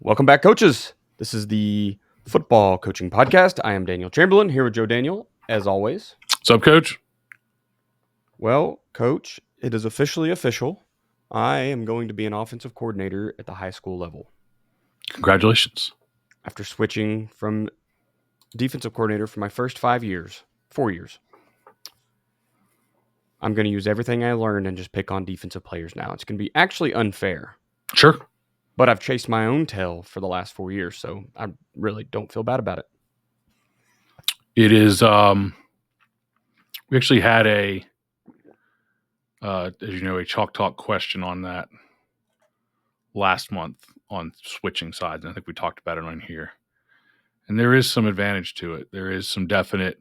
Welcome back, coaches. This is the football coaching podcast. I am Daniel Chamberlain here with Joe Daniel, as always. What's up, Coach? Well, Coach, it is officially official. I am going to be an offensive coordinator at the high school level Congratulations. after switching from defensive coordinator for my first 4 years. I'm going to use everything I learned and just pick on defensive players now. It's going to be actually unfair. Sure. But I've chased my own tail for the last 4 years, so I really don't feel bad about it. It is. We actually had a Chalk Talk question on that last month on switching sides, and I think we talked about it on here. And there is some advantage to it. There is some definite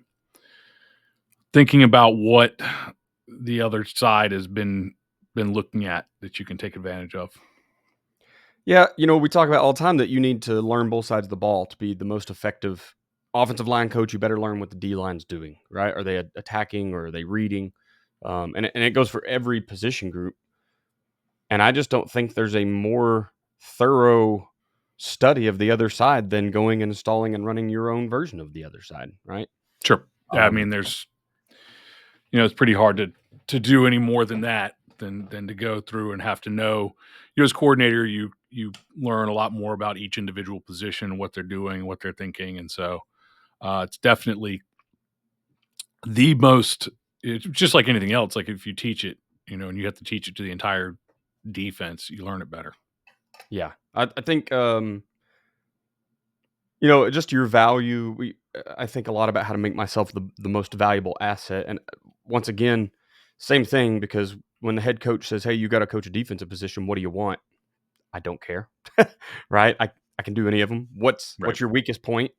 thinking about what the other side has been looking at that you can take advantage of. Yeah, we talk about all the time that you need to learn both sides of the ball to be the most effective offensive line coach. You better learn what the D line's doing, right? Are they attacking or are they reading? And it goes for every position group. And I just don't think there's a more thorough study of the other side than going and installing and running your own version of the other side, right? Sure. I mean, there's, it's pretty hard to do any more than that than to go through and have to know. As coordinator, you learn a lot more about each individual position, what they're doing, what they're thinking, and so it's definitely the most. It's just like anything else. Like if you teach it, and you have to teach it to the entire defense, you learn it better. Yeah, I think just your value. I think a lot about how to make myself the most valuable asset. And once again, same thing, because when the head coach says, "Hey, you got to coach a defensive position. What do you want?" I don't care, right? I can do any of them. What's your weakest point?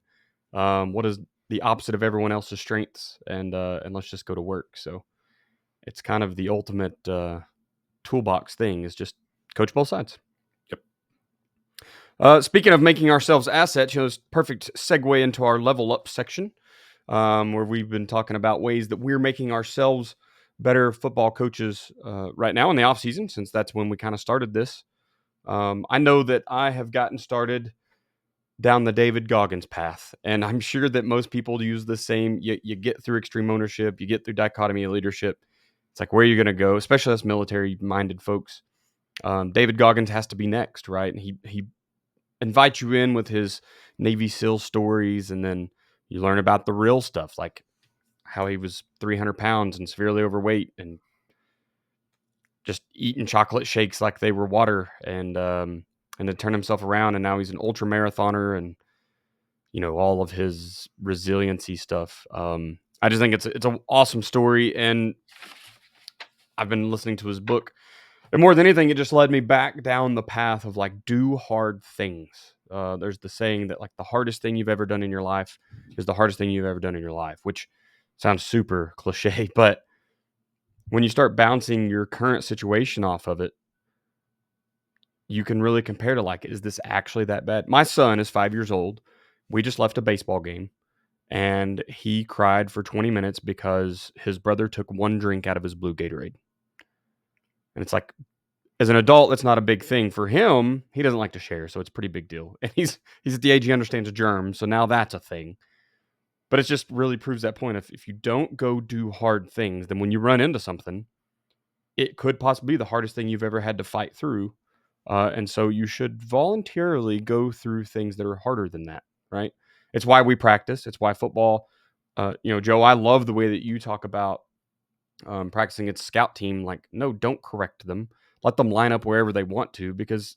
What is the opposite of everyone else's strengths? And let's just go to work. So it's kind of the ultimate toolbox thing is just coach both sides. Speaking of making ourselves assets, it's perfect segue into our level up section, where we've been talking about ways that we're making ourselves better football coaches right now in the off season, since that's when we kind of started this. I know that I have gotten started down the David Goggins path, and I'm sure that most people use the same. You get through extreme ownership, you get through dichotomy of leadership. It's like, where are you going to go, especially us military-minded folks? David Goggins has to be next, right? And he invites you in with his Navy SEAL stories, and then you learn about the real stuff, like how he was 300 pounds and severely overweight and just eating chocolate shakes like they were water, and then turn himself around, and now he's an ultra marathoner, and all of his resiliency stuff. I just think it's an awesome story, and I've been listening to his book, and more than anything, it just led me back down the path of like, do hard things. There's the saying that like the hardest thing you've ever done in your life is the hardest thing you've ever done in your life, which sounds super cliche, but when you start bouncing your current situation off of it, you can really compare to like, is this actually that bad? My son is 5 years old. We just left a baseball game, and he cried for 20 minutes because his brother took one drink out of his blue Gatorade. And it's like, as an adult, that's not a big thing. For him, he doesn't like to share, so it's a pretty big deal. And he's at the age he understands germs, so now that's a thing. But it just really proves that point. If you don't go do hard things, then when you run into something, it could possibly be the hardest thing you've ever had to fight through. And so you should voluntarily go through things that are harder than that, right? It's why we practice. It's why football, Joe, I love the way that you talk about practicing its scout team. Like, no, don't correct them. Let them line up wherever they want to, because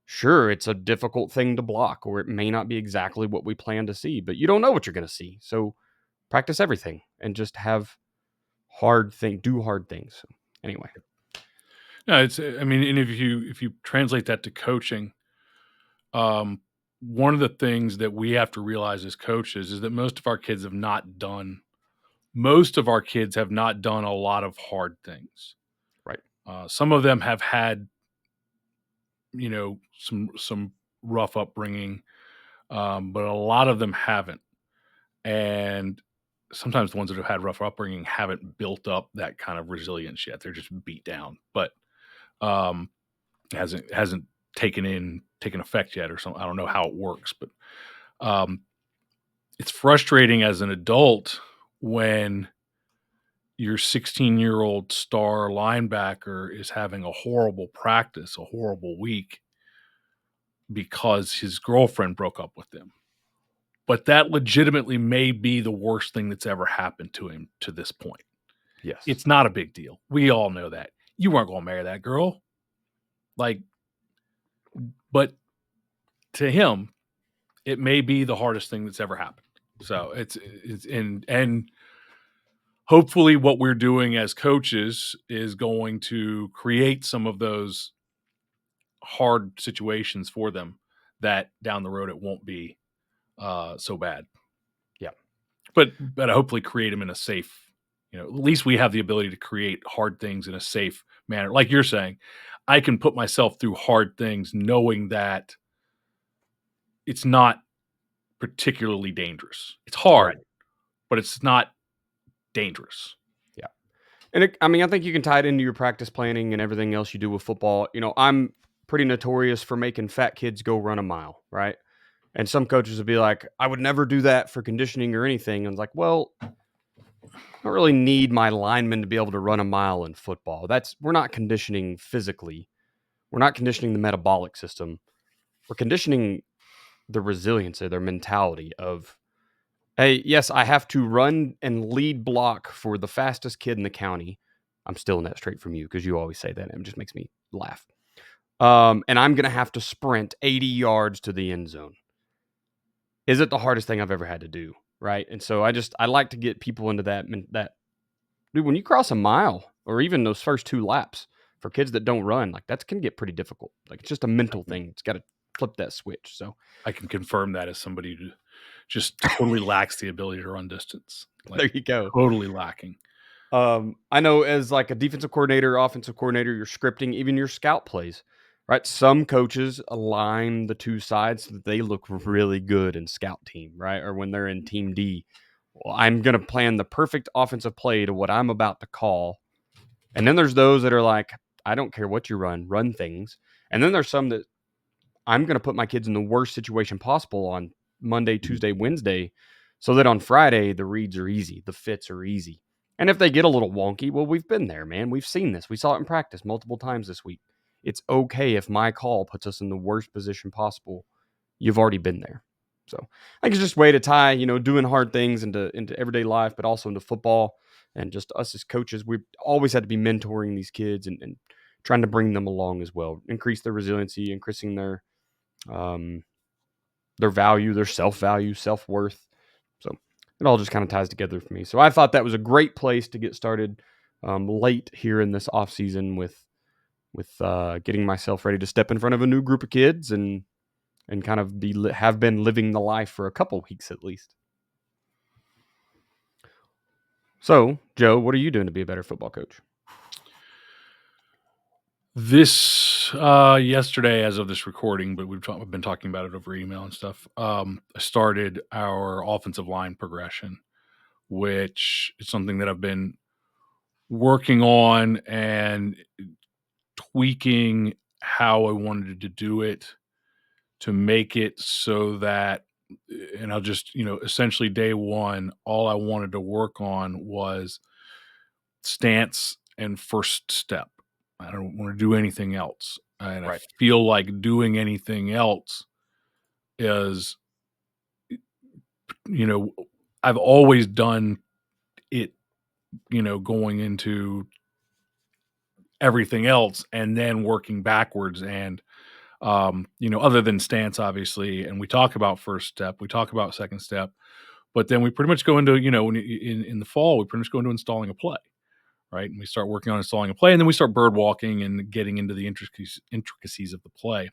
sure, it's a difficult thing to block, or it may not be exactly what we plan to see, but you don't know what you're going to see. So practice everything and just have do hard things. Anyway. No, and if you translate that to coaching, one of the things that we have to realize as coaches is that most of our kids have not done a lot of hard things. Right. Some of them have had, some rough upbringing, but a lot of them haven't. And sometimes the ones that have had rough upbringing haven't built up that kind of resilience yet. They're just beat down, but hasn't taken effect yet or something. I don't know how it works, but it's frustrating as an adult when your 16-year-old star linebacker is having a horrible practice, a horrible week because his girlfriend broke up with him. But that legitimately may be the worst thing that's ever happened to him to this point. Yes. It's not a big deal. We all know that. You weren't going to marry that girl. But to him, it may be the hardest thing that's ever happened. So it's and hopefully what we're doing as coaches is going to create some of those hard situations for them that down the road it won't be so bad. Yeah. But hopefully create them in a safe, at least we have the ability to create hard things in a safe manner. Like you're saying, I can put myself through hard things knowing that it's not particularly dangerous. It's hard, but it's not dangerous. Yeah. And I think you can tie it into your practice planning and everything else you do with football. I'm pretty notorious for making fat kids go run a mile, right? And some coaches would be like, I would never do that for conditioning or anything. And it's like, well, I don't really need my linemen to be able to run a mile in football. We're not conditioning physically. We're not conditioning the metabolic system. We're conditioning the resilience of their mentality of, hey, yes, I have to run and lead block for the fastest kid in the county. I'm stealing that straight from you because you always say that. And it just makes me laugh. And I'm going to have to sprint 80 yards to the end zone. Is it the hardest thing I've ever had to do? Right. And so I like to get people into that, dude, when you cross a mile or even those first 2 laps for kids that don't run, like that can get pretty difficult. Like it's just a mental thing. It's got to flip that switch. So I can confirm that as somebody who just totally lacks the ability to run distance. There you go. Totally lacking. I know as like a defensive coordinator, offensive coordinator, you're scripting even your scout plays, right? Some coaches align the 2 sides so that they look really good in scout team, right? Or when they're in team D. Well, I'm going to plan the perfect offensive play to what I'm about to call. And then there's those that are like, I don't care what you run things. And then there's some that I'm going to put my kids in the worst situation possible on Monday, Tuesday, Wednesday, so that on Friday, the reads are easy, the fits are easy. And if they get a little wonky, well, we've been there, man. We've seen this. We saw it in practice multiple times this week. It's okay if my call puts us in the worst position possible. You've already been there. So I think it's just a way to tie, doing hard things into everyday life, but also into football. And just us as coaches, we've always had to be mentoring these kids and trying to bring them along as well, increase their resiliency, increasing their value, their self-value, self-worth. So it all just kind of ties together for me. So I thought that was a great place to get started late here in this off season with getting myself ready to step in front of a new group of kids and kind of have been living the life for a couple weeks at least. So, Joe, what are you doing to be a better football coach? This yesterday, as of this recording, but we've been talking about it over email and stuff. I started our offensive line progression, which is something that I've been working on and tweaking how I wanted to do it to make it so that, and I'll just, essentially day one, all I wanted to work on was stance and first step. I don't want to do anything else. And I feel like doing anything else is, I've always done it, going into everything else and then working backwards. And, other than stance, obviously, and we talk about first step, we talk about second step, but then we pretty much go into, in the fall, we pretty much go into installing a play. Right. And we start working on installing a play, and then we start bird walking and getting into the intricacies of the play.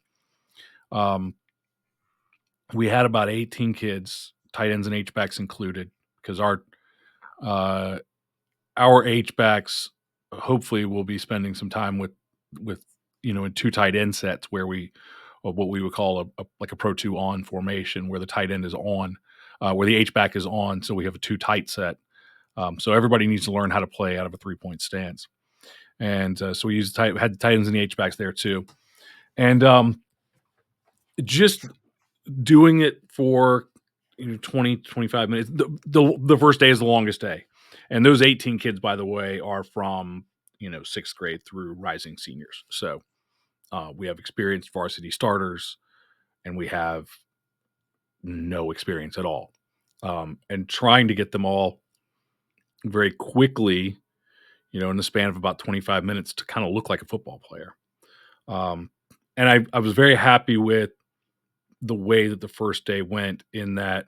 We had about 18 kids, tight ends and H-backs included, because our H-backs hopefully will be spending some time with in 2 tight end sets where what we would call a Pro 2 on formation, where the tight end is on, where the H-back is on. So we have a 2 tight set. So everybody needs to learn how to play out of a 3-point stance. And so we had the tight ends and the H-backs there too. And just doing it for 20, 25 minutes. The first day is the longest day. And those 18 kids, by the way, are from, 6th grade through rising seniors. So we have experienced varsity starters and we have no experience at all. And trying to get them all very quickly, in the span of about 25 minutes to kind of look like a football player. And I was very happy with the way that the first day went, in that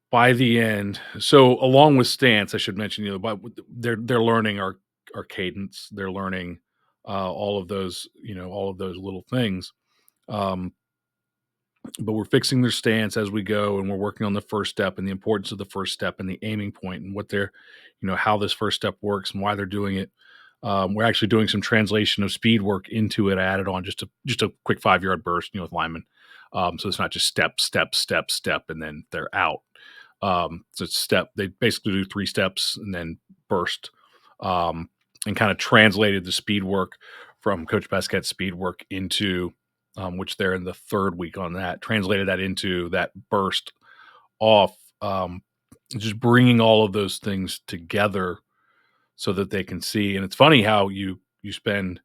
by the end, so along with stance, I should mention, but they're learning our cadence, they're learning all of those, all of those little things. Um, but we're fixing their stance as we go, and we're working on the first step and the importance of the first step and the aiming point and what they're, how this first step works and why they're doing it. We're actually doing some translation of speed work into it. I added on just a quick 5-yard burst, with linemen. So it's not just step, step, step, step, and then they're out. So it's step. They basically do 3 steps and then burst, and kind of translated the speed work from Coach Basquet's speed work into, which they're in the 3rd week on that, translated that into that burst off, just bringing all of those things together so that they can see. And it's funny how you spend,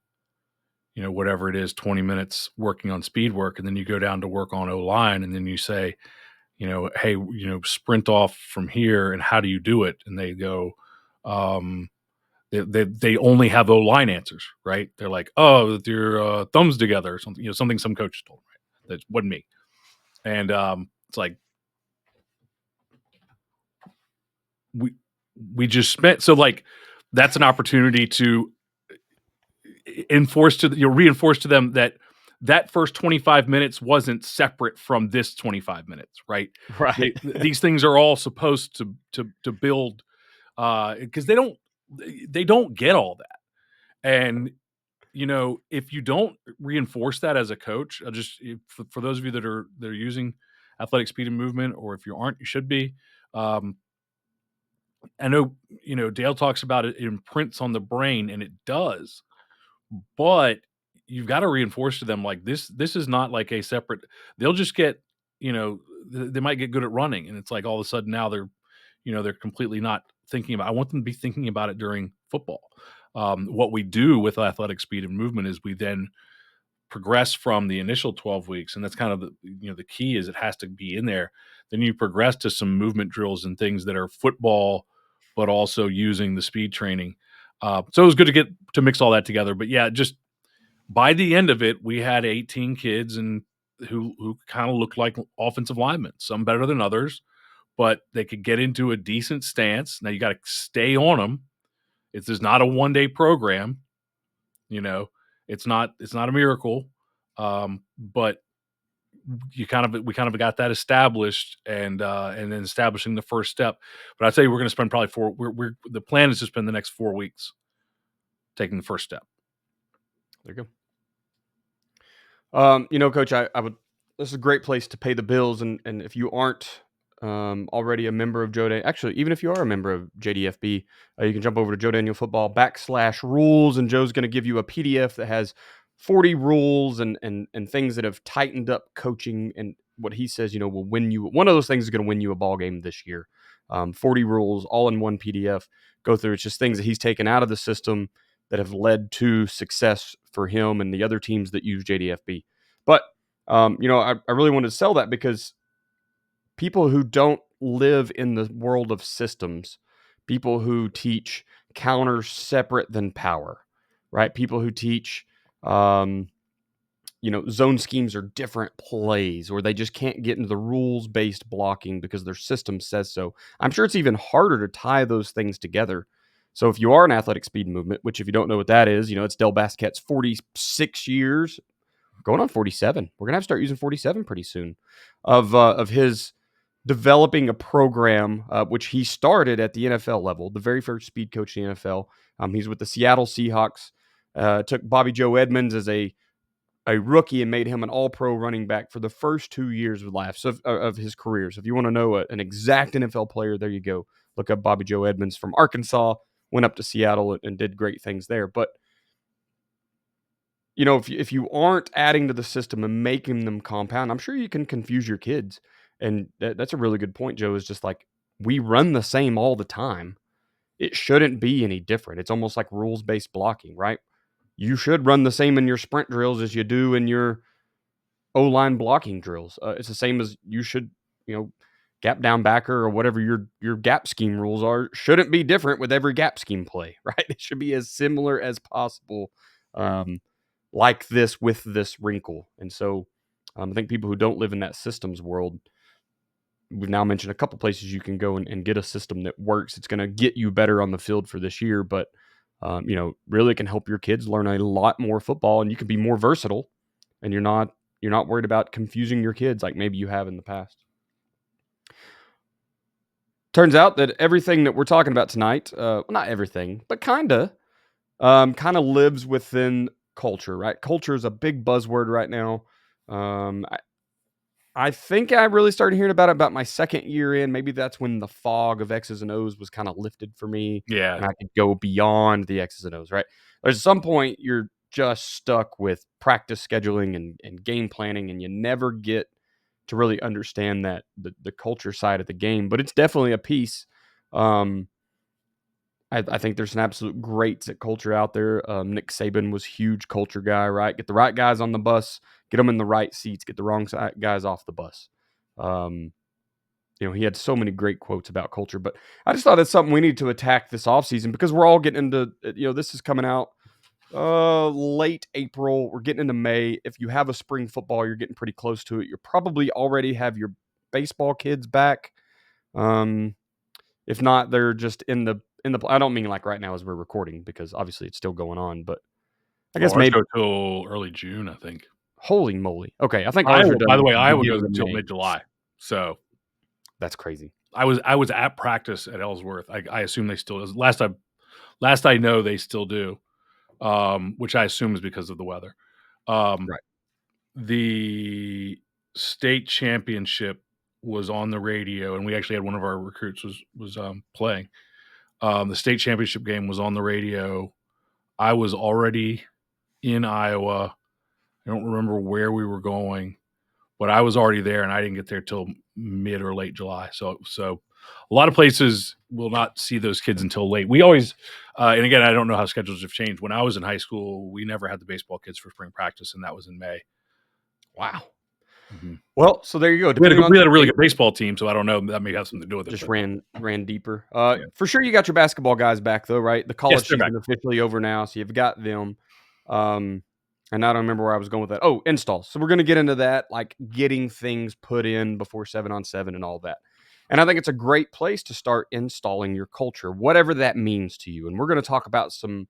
whatever it is, 20 minutes working on speed work, and then you go down to work on O-line, and then you say, hey, sprint off from here, and how do you do it? And they go, they only have O-line answers, right? They're like, oh, with your thumbs together or something, something some coaches told me, right? That wasn't me. And it's like, we just spent, so like, that's an opportunity to reinforce to them that first 25 minutes wasn't separate from this 25 minutes, right? Right. These things are all supposed to build, because they don't get all that. And if you don't reinforce that as a coach, for those of you that are using athletic speed and movement, or if you aren't, you should be. I know, Dale talks about it imprints on the brain, and it does, but you've got to reinforce to them, like, this is not like a separate. They'll just get, they might get good at running, and it's like all of a sudden now they're completely not thinking about. I want them to be thinking about it during football. What we do with athletic speed and movement is we then progress from the initial 12 weeks, and that's kind of the key, is it has to be in there. Then you progress to some movement drills and things that are football, but also using the speed training. So it was good to mix all that together. But yeah, just by the end of it, we had 18 kids and who kind of looked like offensive linemen, some better than others, but they could get into a decent stance. Now you got to stay on them. It's not a one-day program. It's not a miracle. But we kind of got that established, and then establishing the first step. But I'd say we're going to spend probably the plan is to spend the next 4 weeks taking the first step. There you go. Coach, I would. This is a great place to pay the bills, and if you aren't already a member of Joe Daniel, actually, even if you are a member of JDFB, you can jump over to Joe Daniel Football /rules, and Joe's going to give you a PDF that has 40 rules and things that have tightened up coaching, and what he says, will win you. One of those things is going to win you a ball game this year. 40 rules, all in one PDF. Go through. It's just things that he's taken out of the system that have led to success for him and the other teams that use JDFB. But I really wanted to sell that because people who don't live in the world of systems, people who teach counter separate than power, right? People who teach, zone schemes are different plays, or they just can't get into the rules-based blocking because their system says so. I'm sure it's even harder to tie those things together. So if you are an athletic speed movement, which if you don't know what that is, it's Del Basquet's 46 years, going on 47. We're going to have to start using 47 pretty soon, of his developing a program, which he started at the NFL level, the very first speed coach in the NFL. He's with the Seattle Seahawks. Took Bobby Joe Edmonds as a rookie and made him an all-pro running back for the first 2 years of his career. So if you want to know an exact NFL player, there you go. Look up Bobby Joe Edmonds from Arkansas, went up to Seattle and did great things there. But if you aren't adding to the system and making them compound, I'm sure you can confuse your kids. And that's a really good point, Joe, is just like we run the same all the time. It shouldn't be any different. It's almost like rules-based blocking, right? You should run the same in your sprint drills as you do in your O-line blocking drills. It's the same as you should, gap down backer or whatever your gap scheme rules are shouldn't be different with every gap scheme play, right? It should be as similar as possible, like this with this wrinkle. And so I think people who don't live in that systems world, we've now mentioned a couple places you can go and get a system that works. It's going to get you better on the field for this year, but really can help your kids learn a lot more football, and you can be more versatile, and you're not worried about confusing your kids like maybe you have in the past. Turns out that everything that we're talking about tonight, not everything, but kind of lives within culture, right? Culture is a big buzzword right now. I think I really started hearing about my second year in. Maybe that's when the fog of X's and O's was kind of lifted for me. Yeah. And I could go beyond the X's and O's, right? There's some point you're just stuck with practice scheduling and game planning, and you never get to really understand that the culture side of the game. But it's definitely a piece. I think there's some absolute greats at culture out there. Nick Saban was huge culture guy, right? Get the right guys on the bus, get them in the right seats, get the wrong guys off the bus. He had so many great quotes about culture, but I just thought it's something we need to attack this offseason because we're all getting into, this is coming out late April. We're getting into May. If you have a spring football, you're getting pretty close to it. You probably already have your baseball kids back. If not, they're just in the I don't mean like right now as we're recording because obviously it's still going on, but I guess Our maybe show till early June, I think. holy moly. Okay, I think ours are Iowa, done by the at way, the Iowa goes beginning of until May. mid-July. So That's crazy. I was at practice at Ellsworth. I assume they still is. Last I know they still do, which I assume is because of the weather. Right. The state championship was on the radio, and we actually had one of our recruits was playing. The state championship game was on the radio. I was already in Iowa. I don't remember where we were going, but I was already there, and I didn't get there till mid or late July. So a lot of places will not see those kids until late. We always, and again, I don't know how schedules have changed. When I was in high school, we never had the baseball kids for spring practice, and that was in May. Wow. Mm-hmm. Well, so there you go. We had a really good baseball team, so I don't know. That may have something to do with it. Just but. ran deeper. Yeah. For sure, you got your basketball guys back though, right? The college Yes, they're season back. officially over now, so you've got them. And I don't remember where I was going with that. Oh, installs. So we're going to get into that, like getting things put in before 7-on-7 and all that. And I think it's a great place to start installing your culture, whatever that means to you. And we're going to talk about some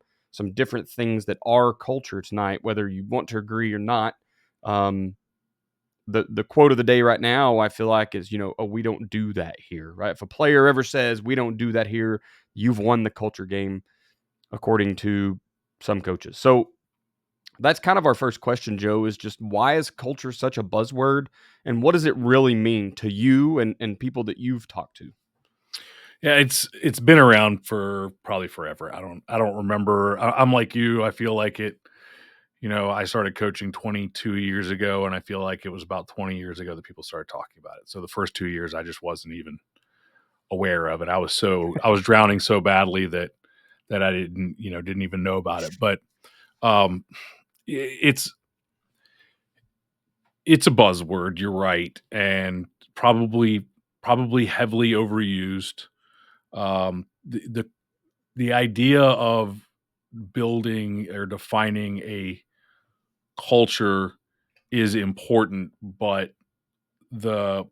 different things that are culture tonight, whether you want to agree or not. The quote of the day right now, I feel like is, we don't do that here, right? If a player ever says we don't do that here, you've won the culture game, according to some coaches. So that's kind of our first question, Joe, is just why is culture such a buzzword, and what does it really mean to you and people that you've talked to? Yeah, it's been around for probably forever. I don't remember. I'm like you. I feel like it. I started coaching 22 years ago, and I feel like it was about 20 years ago that people started talking about it. So the first 2 years, I just wasn't even aware of it. I was drowning so badly that I didn't even know about it. But it's a buzzword. You're right, and probably heavily overused. The idea of building or defining a culture is important, but the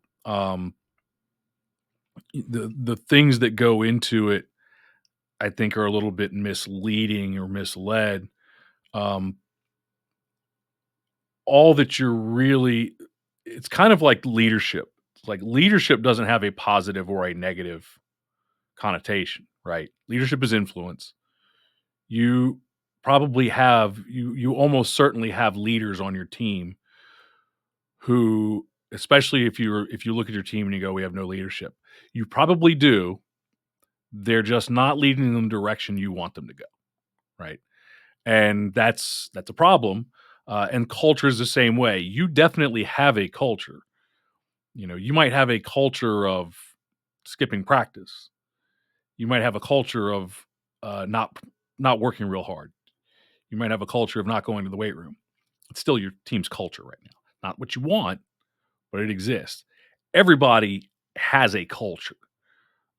the things that go into it, I think, are a little bit misleading or misled. Um, all that you're really, it's kind of like leadership. Like leadership doesn't have a positive or a negative connotation, right? Leadership is influence. You probably have you almost certainly have leaders on your team who, especially if you look at your team and you go, we have no leadership. You probably do. They're just not leading them the direction you want them to go, right? And that's a problem. And culture is the same way. You definitely have a culture. You might have a culture of skipping practice. You might have a culture of not working real hard. You might have a culture of not going to the weight room. It's still your team's culture right now. Not what you want, but it exists. Everybody has a culture.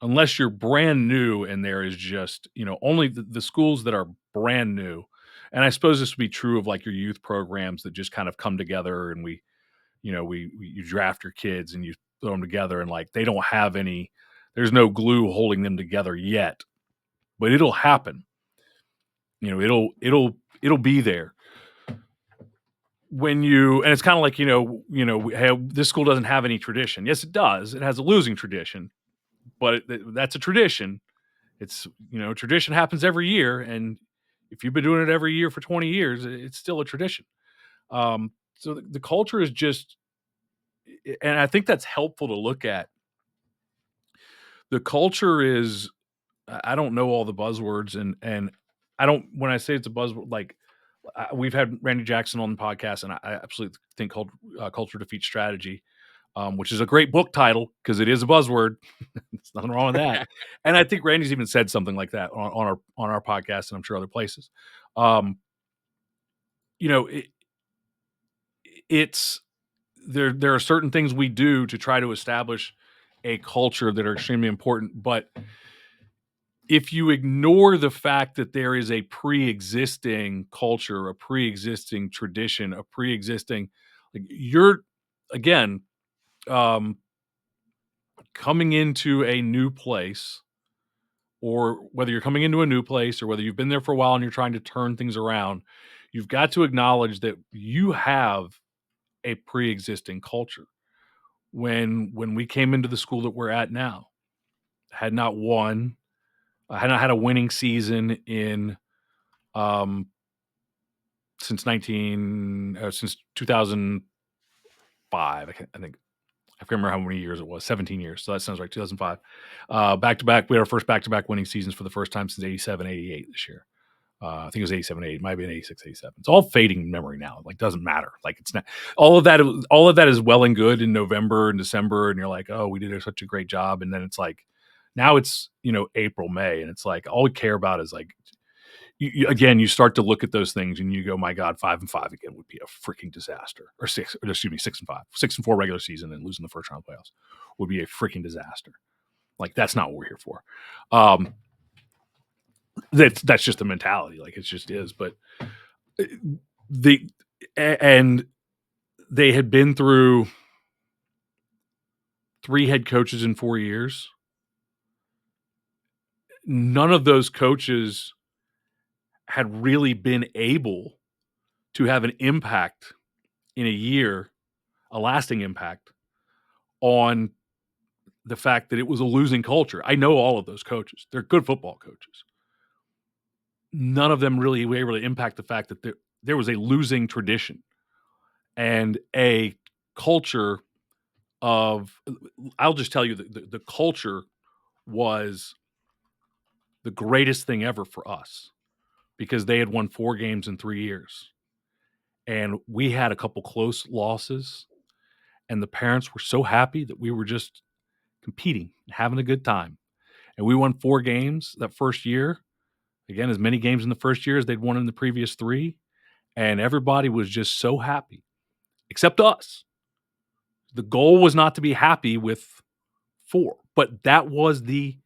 Unless you're brand new and there is just, only the schools that are brand new. And I suppose this would be true of like your youth programs that just kind of come together and you draft your kids and you throw them together and like they don't have there's no glue holding them together yet, but it'll happen. It'll be there and it's kind of like, hey, this school doesn't have any tradition. Yes, it does. It has a losing tradition, but that's a tradition. It's, tradition happens every year. And if you've been doing it every year for 20 years, it's still a tradition. So the culture is just, and I think that's helpful to look at. The culture is, I don't know all the buzzwords and I don't, when I say it's a buzzword, like we've had Randy Jackson on the podcast and I absolutely think called Culture Defeats Strategy, which is a great book title because it is a buzzword. There's nothing wrong with that. And I think Randy's even said something like that on our podcast and I'm sure other places. It's there are certain things we do to try to establish a culture that are extremely important, but if you ignore the fact that there is a pre-existing culture, a pre-existing tradition, a pre-existing, like you're again coming into a new place, or whether you're coming into a new place or whether you've been there for a while and you're trying to turn things around, you've got to acknowledge that you have a pre-existing culture. When we came into the school that we're at now, had not won, had not had a winning season in since 2005. I think I can't remember how many years it was. 17 years. So that sounds right. 2005. Back to back. We had our first back to back winning seasons for the first time since 87, 88 this year. I think it was 87, 88. It might have been 86, 87. It's all fading memory now. Like, doesn't matter. Like, it's not all of that. All of that is well and good in November and December. And you're like, oh, we did such a great job. And then it's like, now it's, April, May. And it's like, all we care about is like, again, you start to look at those things and you go, my God, 5-5 again would be a freaking disaster. Or 6-5, 6-4 regular season and losing the first round of playoffs would be a freaking disaster. Like, that's not what we're here for. That's just the mentality. Like, it just is. But they had been through 3 head coaches in 4 years. None of those coaches had really been able to have an impact in a year, a lasting impact on the fact that it was a losing culture. I know all of those coaches. They're good football coaches. None of them really were able to impact the fact that there was a losing tradition and a culture of, I'll just tell you that the culture was the greatest thing ever for us because they had won 4 games in 3 years. And we had a couple close losses and the parents were so happy that we were just competing, having a good time. And we won 4 games that first year. Again, as many games in the first year as they'd won in the previous 3. And everybody was just so happy, except us. The goal was not to be happy with 4, but that was the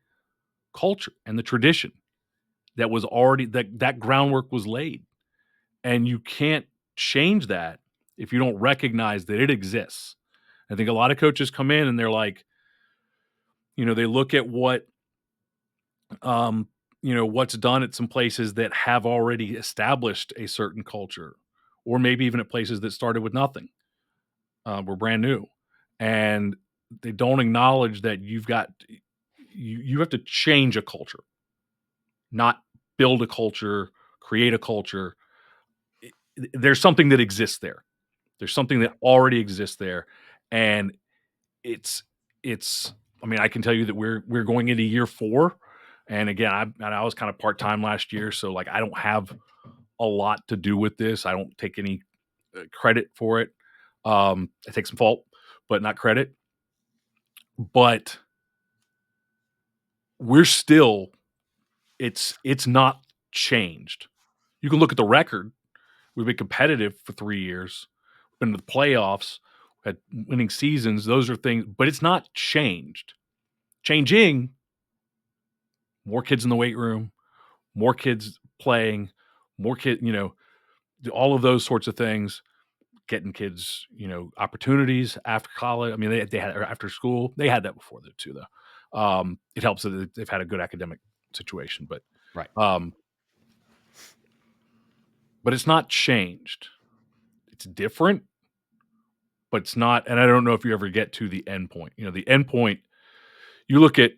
culture and the tradition that was already, that groundwork was laid. And you can't change that if you don't recognize that it exists. I think a lot of coaches come in and they're like, they look at what, what's done at some places that have already established a certain culture, or maybe even at places that started with nothing, were brand new, and they don't acknowledge that you have to change a culture, not build a culture, create a culture. There's something that exists there. There's something that already exists there, and it's. I mean, I can tell you that we're going into year 4, and again, I was kind of part-time last year, so like I don't have a lot to do with this. I don't take any credit for it. I take some fault, but not credit. But we're still, it's not changed. You can look at the record. We've been competitive for 3 years. We've been to the playoffs, had winning seasons. Those are things, but it's not changed. Changing, more kids in the weight room, more kids playing, more all of those sorts of things, getting kids, opportunities after college. I mean, they had after school. They had that before that too, though. It helps that they've had a good academic situation, but Right. but it's not changed. It's different, but it's not. And I don't know if you ever get to the end point. The end point. You look at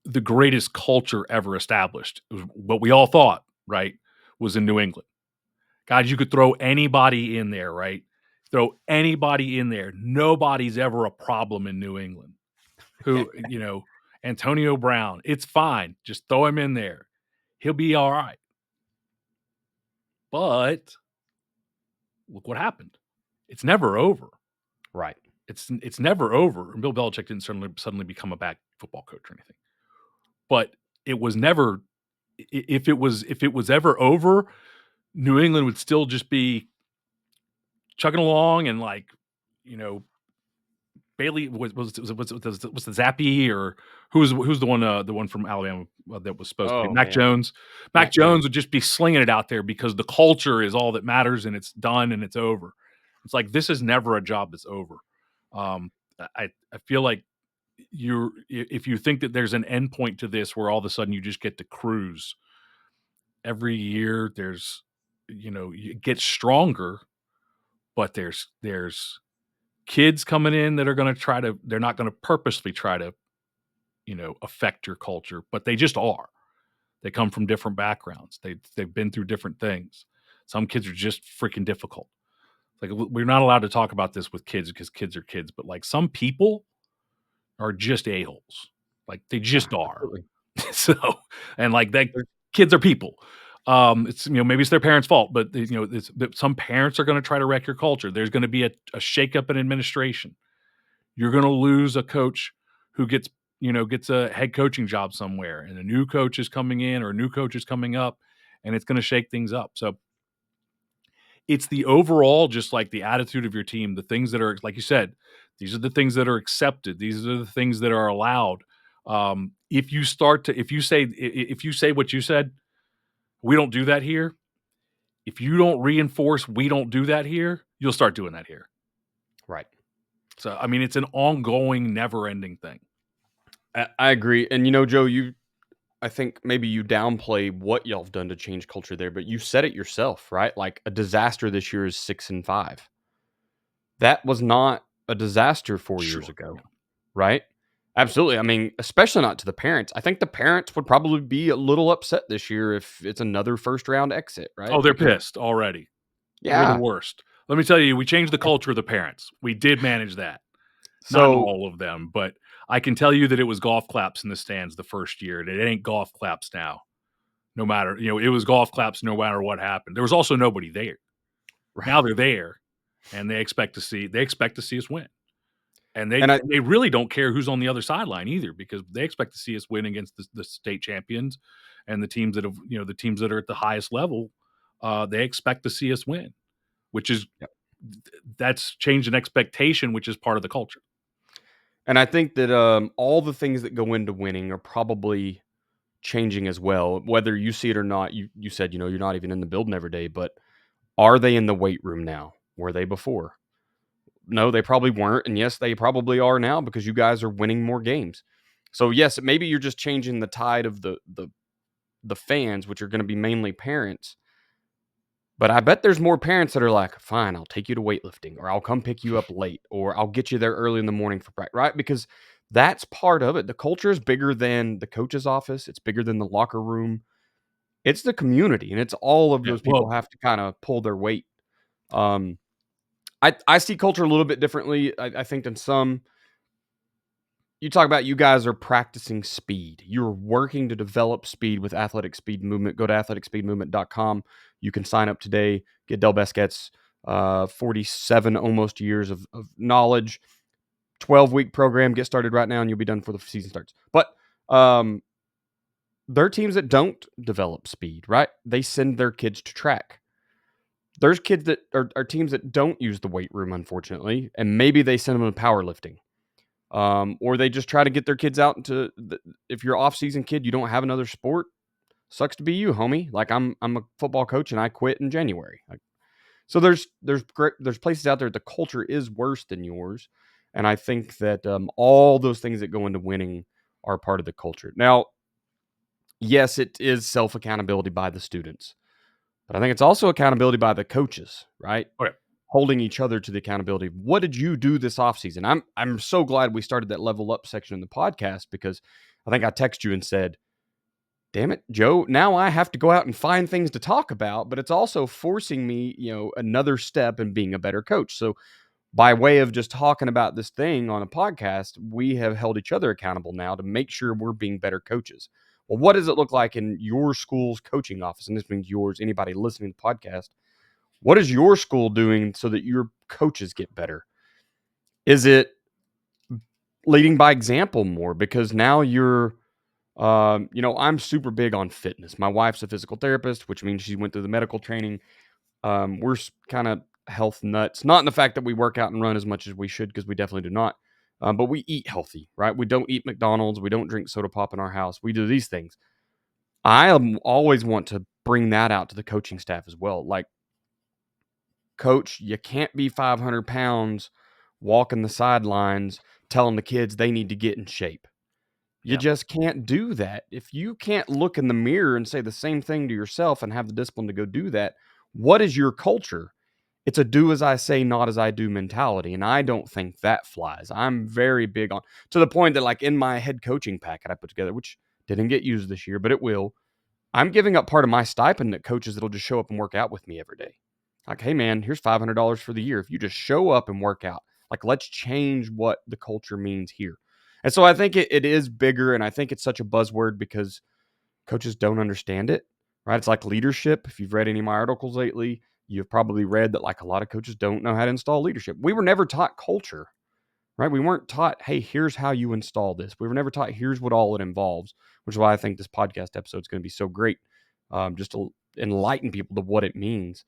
the greatest culture ever established. It was what we all thought, right, was in New England. God, you could throw anybody in there, right? Throw anybody in there. Nobody's ever a problem in New England. Antonio Brown, it's fine. Just throw him in there. He'll be all right. But look what happened. It's never over. Right. It's never over. And Bill Belichick didn't suddenly become a bad football coach or anything. But it was never. If it was ever over, New England would still just be chugging along and Bailey was the Zappy, or who's the one from Alabama that was supposed to be Mac Jones. Mac Jones would just be slinging it out there because the culture is all that matters, and it's done and it's over. It's like, this is never a job that's over. I feel like if you think that there's an end point to this where all of a sudden you just get to cruise every year, there's it gets stronger, but there's kids coming in that are going to they're not going to purposely try to affect your culture, but they just are. They come from different backgrounds. They've been through different things. Some kids are just freaking difficult. Like, we're not allowed to talk about this with kids because kids are kids, but like, some people are just a-holes. Like, they just are. So, and like, that kids are people. It's maybe it's their parents' fault, but some parents are going to try to wreck your culture. There's going to be a shakeup in administration. You're going to lose a coach who gets a head coaching job somewhere, and a new coach is coming in, or a new coach is coming up, and it's going to shake things up. So it's the overall, just like the attitude of your team, the things that are, like you said, these are the things that are accepted. These are the things that are allowed. If you say what you said, we don't do that here. If you don't reinforce, we don't do that here, you'll start doing that here. Right. So, I mean, it's an ongoing, never-ending thing. I agree. And, Joe, I think maybe you downplay what y'all have done to change culture there, but you said it yourself, right? Like, a disaster this year is 6-5. That was not a disaster 4 years ago, right? Absolutely. I mean, especially not to the parents. I think the parents would probably be a little upset this year if it's another first round exit, right? Oh, they're pissed already. Yeah. We're the worst. Let me tell you, we changed the culture of the parents. We did manage that. So, not all of them, but I can tell you that it was golf claps in the stands the first year, and it ain't golf claps now. No matter, it was golf claps no matter what happened. There was also nobody there. Right. Now they're there, and they expect to see us win. And they really don't care who's on the other sideline either, because they expect to see us win against the state champions and the teams that the teams that are at the highest level. They expect to see us win, which is that's change in expectation, which is part of the culture. And I think that all the things that go into winning are probably changing as well, whether you see it or not. You said, you're not even in the building every day, but are they in the weight room now? Were they before? No, they probably weren't. And yes, they probably are now, because you guys are winning more games. So yes, maybe you're just changing the tide of the fans, which are going to be mainly parents. But I bet there's more parents that are like, fine, I'll take you to weightlifting, or I'll come pick you up late, or I'll get you there early in the morning for practice, right? Because that's part of it. The culture is bigger than the coach's office. It's bigger than the locker room. It's the community, and it's all of those people have to kind of pull their weight. I see culture a little bit differently, I think, than some. You talk about, you guys are practicing speed. You're working to develop speed with Athletic Speed Movement. Go to athleticspeedmovement.com. You can sign up today, get Del Besquet's 47 almost years of knowledge. 12-week program, get started right now, and you'll be done before the season starts. But there are teams that don't develop speed, right? They send their kids to track. There's kids that are teams that don't use the weight room, unfortunately, and maybe they send them to powerlifting. Or they just try to get their kids out into if you're off-season kid, you don't have another sport, sucks to be you, homie. Like I'm a football coach and I quit in January. So there's places out there the culture is worse than yours, and I think that all those things that go into winning are part of the culture. Now, yes, it is self accountability by the students, but I think it's also accountability by the coaches, right? Okay. Holding each other to the accountability. What did you do this offseason? I'm so glad we started that level up section in the podcast because I think I texted you and said, damn it, Joe, now I have to go out and find things to talk about, but it's also forcing me, another step in being a better coach. So by way of just talking about this thing on a podcast, we have held each other accountable now to make sure we're being better coaches. Well, what does it look like in your school's coaching office? And this means yours, anybody listening to the podcast. What is your school doing so that your coaches get better? Is it leading by example more? Because now you're I'm super big on fitness. My wife's a physical therapist, which means she went through the medical training. We're kind of health nuts, not in the fact that we work out and run as much as we should, because we definitely do not. But we eat healthy, right? We don't eat McDonald's. We don't drink soda pop in our house. We do these things. Always want to bring that out to the coaching staff as well. Like, coach, you can't be 500 pounds walking the sidelines telling the kids they need to get in shape. You just can't do that. If you can't look in the mirror and say the same thing to yourself and have the discipline to go do that, what is your culture? It's a do as I say, not as I do mentality. And I don't think that flies. I'm very big on, to the point that, like, in my head coaching packet I put together, which didn't get used this year, but it will, I'm giving up part of my stipend that coaches that'll just show up and work out with me every day. Like, hey man, here's $500 for the year. If you just show up and work out, like, let's change what the culture means here. And so I think it is bigger, and I think it's such a buzzword because coaches don't understand it, right? It's like leadership. If you've read any of my articles lately, you've probably read that, like, a lot of coaches don't know how to install leadership. We were never taught culture, right? We weren't taught, hey, here's how you install this. We were never taught, here's what all it involves, which is why I think this podcast episode is going to be so great, just to enlighten people to what it means.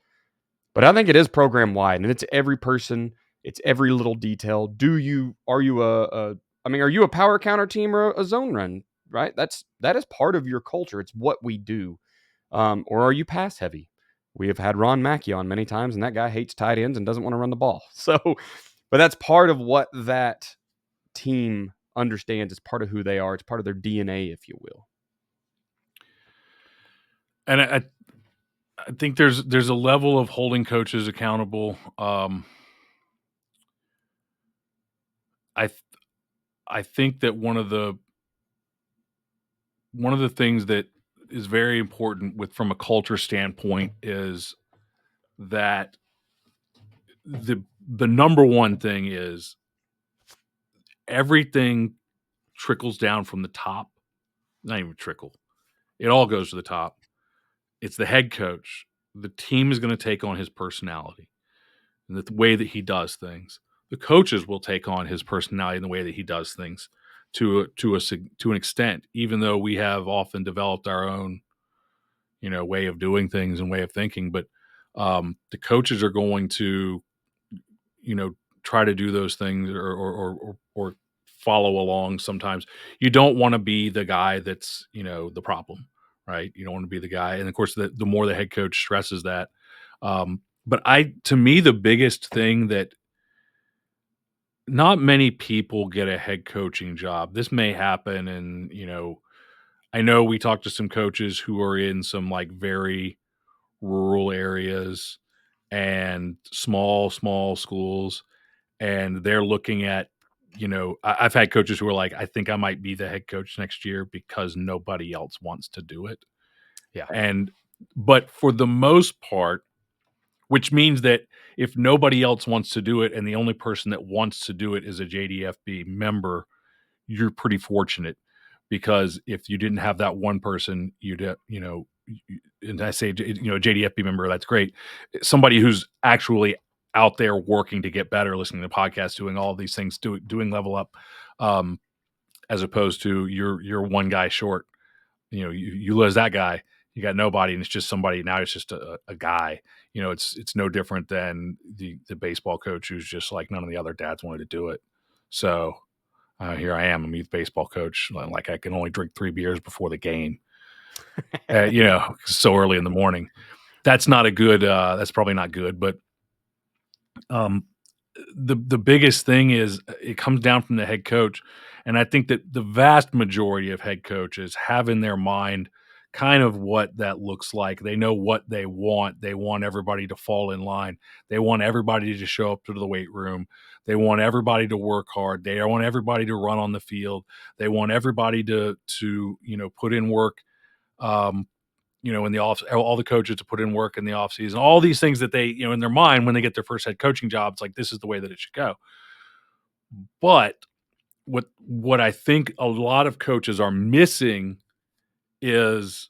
But I think it is program wide, and it's every person, it's every little detail. Are you are you a power counter team or a zone run? Right, that is part of your culture. It's what we do. Or are you pass heavy? We have had Ron Mackey on many times, and that guy hates tight ends and doesn't want to run the ball. So, but that's part of what that team understands. It's part of who they are. It's part of their DNA, if you will. And I think there's a level of holding coaches accountable. I think that one of the things that is very important from a culture standpoint is that the number one thing is everything trickles down from the top. Not even trickle. It all goes to the top. It's the head coach. The team is going to take on his personality and the way that he does things. The coaches will take on his personality and the way that he does things to an extent, even though we have often developed our own, way of doing things and way of thinking. But the coaches are going to, try to do those things or follow along. Sometimes you don't want to be the guy that's, the problem, right? You don't want to be the guy. And of course, the more the head coach stresses that. But to me, the biggest thing that not many people get a head coaching job. This may happen. And, I know we talked to some coaches who are in some like very rural areas and small schools, and they're looking at, I've had coaches who are like, I think I might be the head coach next year because nobody else wants to do it. Yeah. But for the most part, which means that if nobody else wants to do it and the only person that wants to do it is a JDFB member, you're pretty fortunate, because if you didn't have that one person, and I say, a JDFB member, that's great. Somebody who's actually out there working to get better, listening to podcasts, doing all of these things, doing level up, as opposed to you're one guy short. You lose that guy, you got nobody, and it's just somebody. Now it's just a guy. It's no different than the baseball coach who's just like none of the other dads wanted to do it. So here I am, a youth baseball coach. Like I can only drink 3 beers before the game. So early in the morning. That's not a good. That's probably not good. But the biggest thing is it comes down from the head coach, and I think that the vast majority of head coaches have in their mind kind of what that looks like. They know what they want. They want everybody to fall in line. They want everybody to show up to the weight room. They want everybody to work hard. They want everybody to run on the field. They want everybody to put in work. In the off, all the coaches to put in work in the off season, all these things that they, in their mind when they get their first head coaching job, it's like, this is the way that it should go. But what I think a lot of coaches are missing is,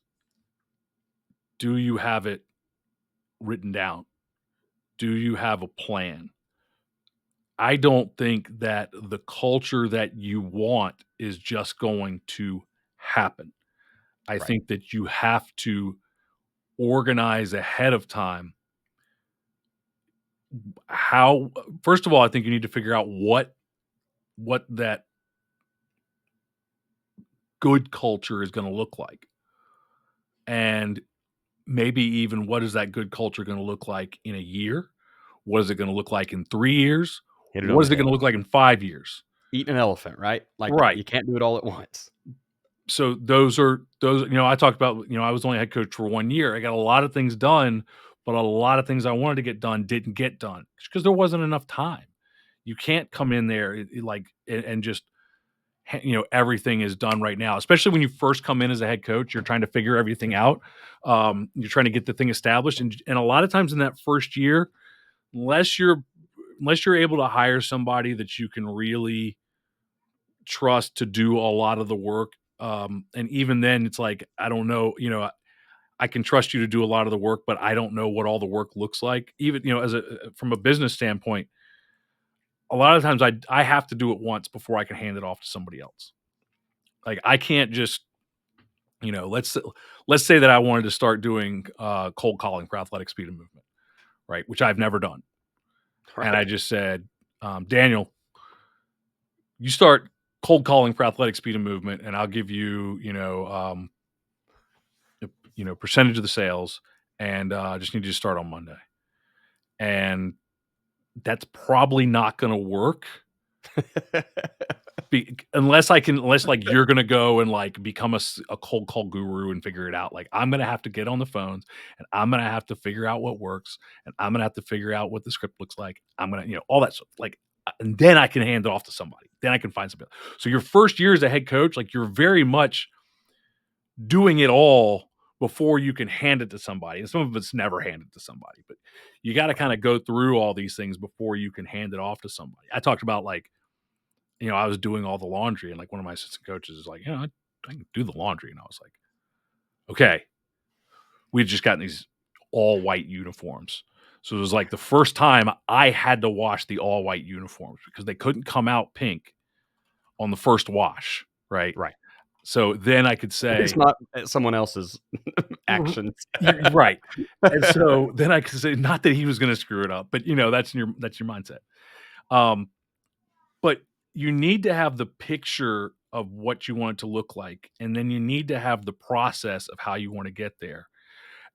do you have it written down? Do you have a plan? I don't think that the culture that you want is just going to happen. I think that you have to organize ahead of time. First of all, I think you need to figure out what that good culture is going to look like. And maybe even what is that good culture going to look like in a year? What is it going to look like in 3 years? What is it going to look like in 5 years? Eating an elephant, right? Like, right. You can't do it all at once. So those, I talked about, I was only head coach for 1 year. I got a lot of things done, but a lot of things I wanted to get done didn't get done because there wasn't enough time. You can't come in there and just, everything is done right now, especially when you first come in as a head coach. You're trying to figure everything out. You're trying to get the thing established. And a lot of times in that first year, unless you're able to hire somebody that you can really trust to do a lot of the work. And even then it's like, I don't know, I can trust you to do a lot of the work, but I don't know what all the work looks like. Even, from a business standpoint, a lot of times I have to do it once before I can hand it off to somebody else. Like I can't just, let's say that I wanted to start doing cold calling for athletic speed and movement, right? Which I've never done. Right. And I just said, Daniel, you start cold calling for athletic speed and movement, and I'll give you, percentage of the sales, and just need you to start on Monday. And that's probably not going to work. Unless like you're going to go and like become a cold call guru and figure it out. Like I'm going to have to get on the phones and I'm going to have to figure out what works and I'm going to have to figure out what the script looks like. I'm going to, all that stuff. Like, and then I can hand it off to somebody. Then I can find somebody. So your first year as a head coach, like you're very much doing it all before you can hand it to somebody. And some of it's never handed to somebody, but you got to kind of go through all these things before you can hand it off to somebody. I talked about like, I was doing all the laundry and like one of my assistant coaches is like, I can do the laundry. And I was like, okay. We'd just gotten these all white uniforms. So it was like the first time I had to wash the all white uniforms because they couldn't come out pink on the first wash. Right. Right. So then I could say it's not someone else's actions. Right. And so then I could say, not that he was going to screw it up, but that's your mindset. But you need to have the picture of what you want it to look like. And then you need to have the process of how you want to get there.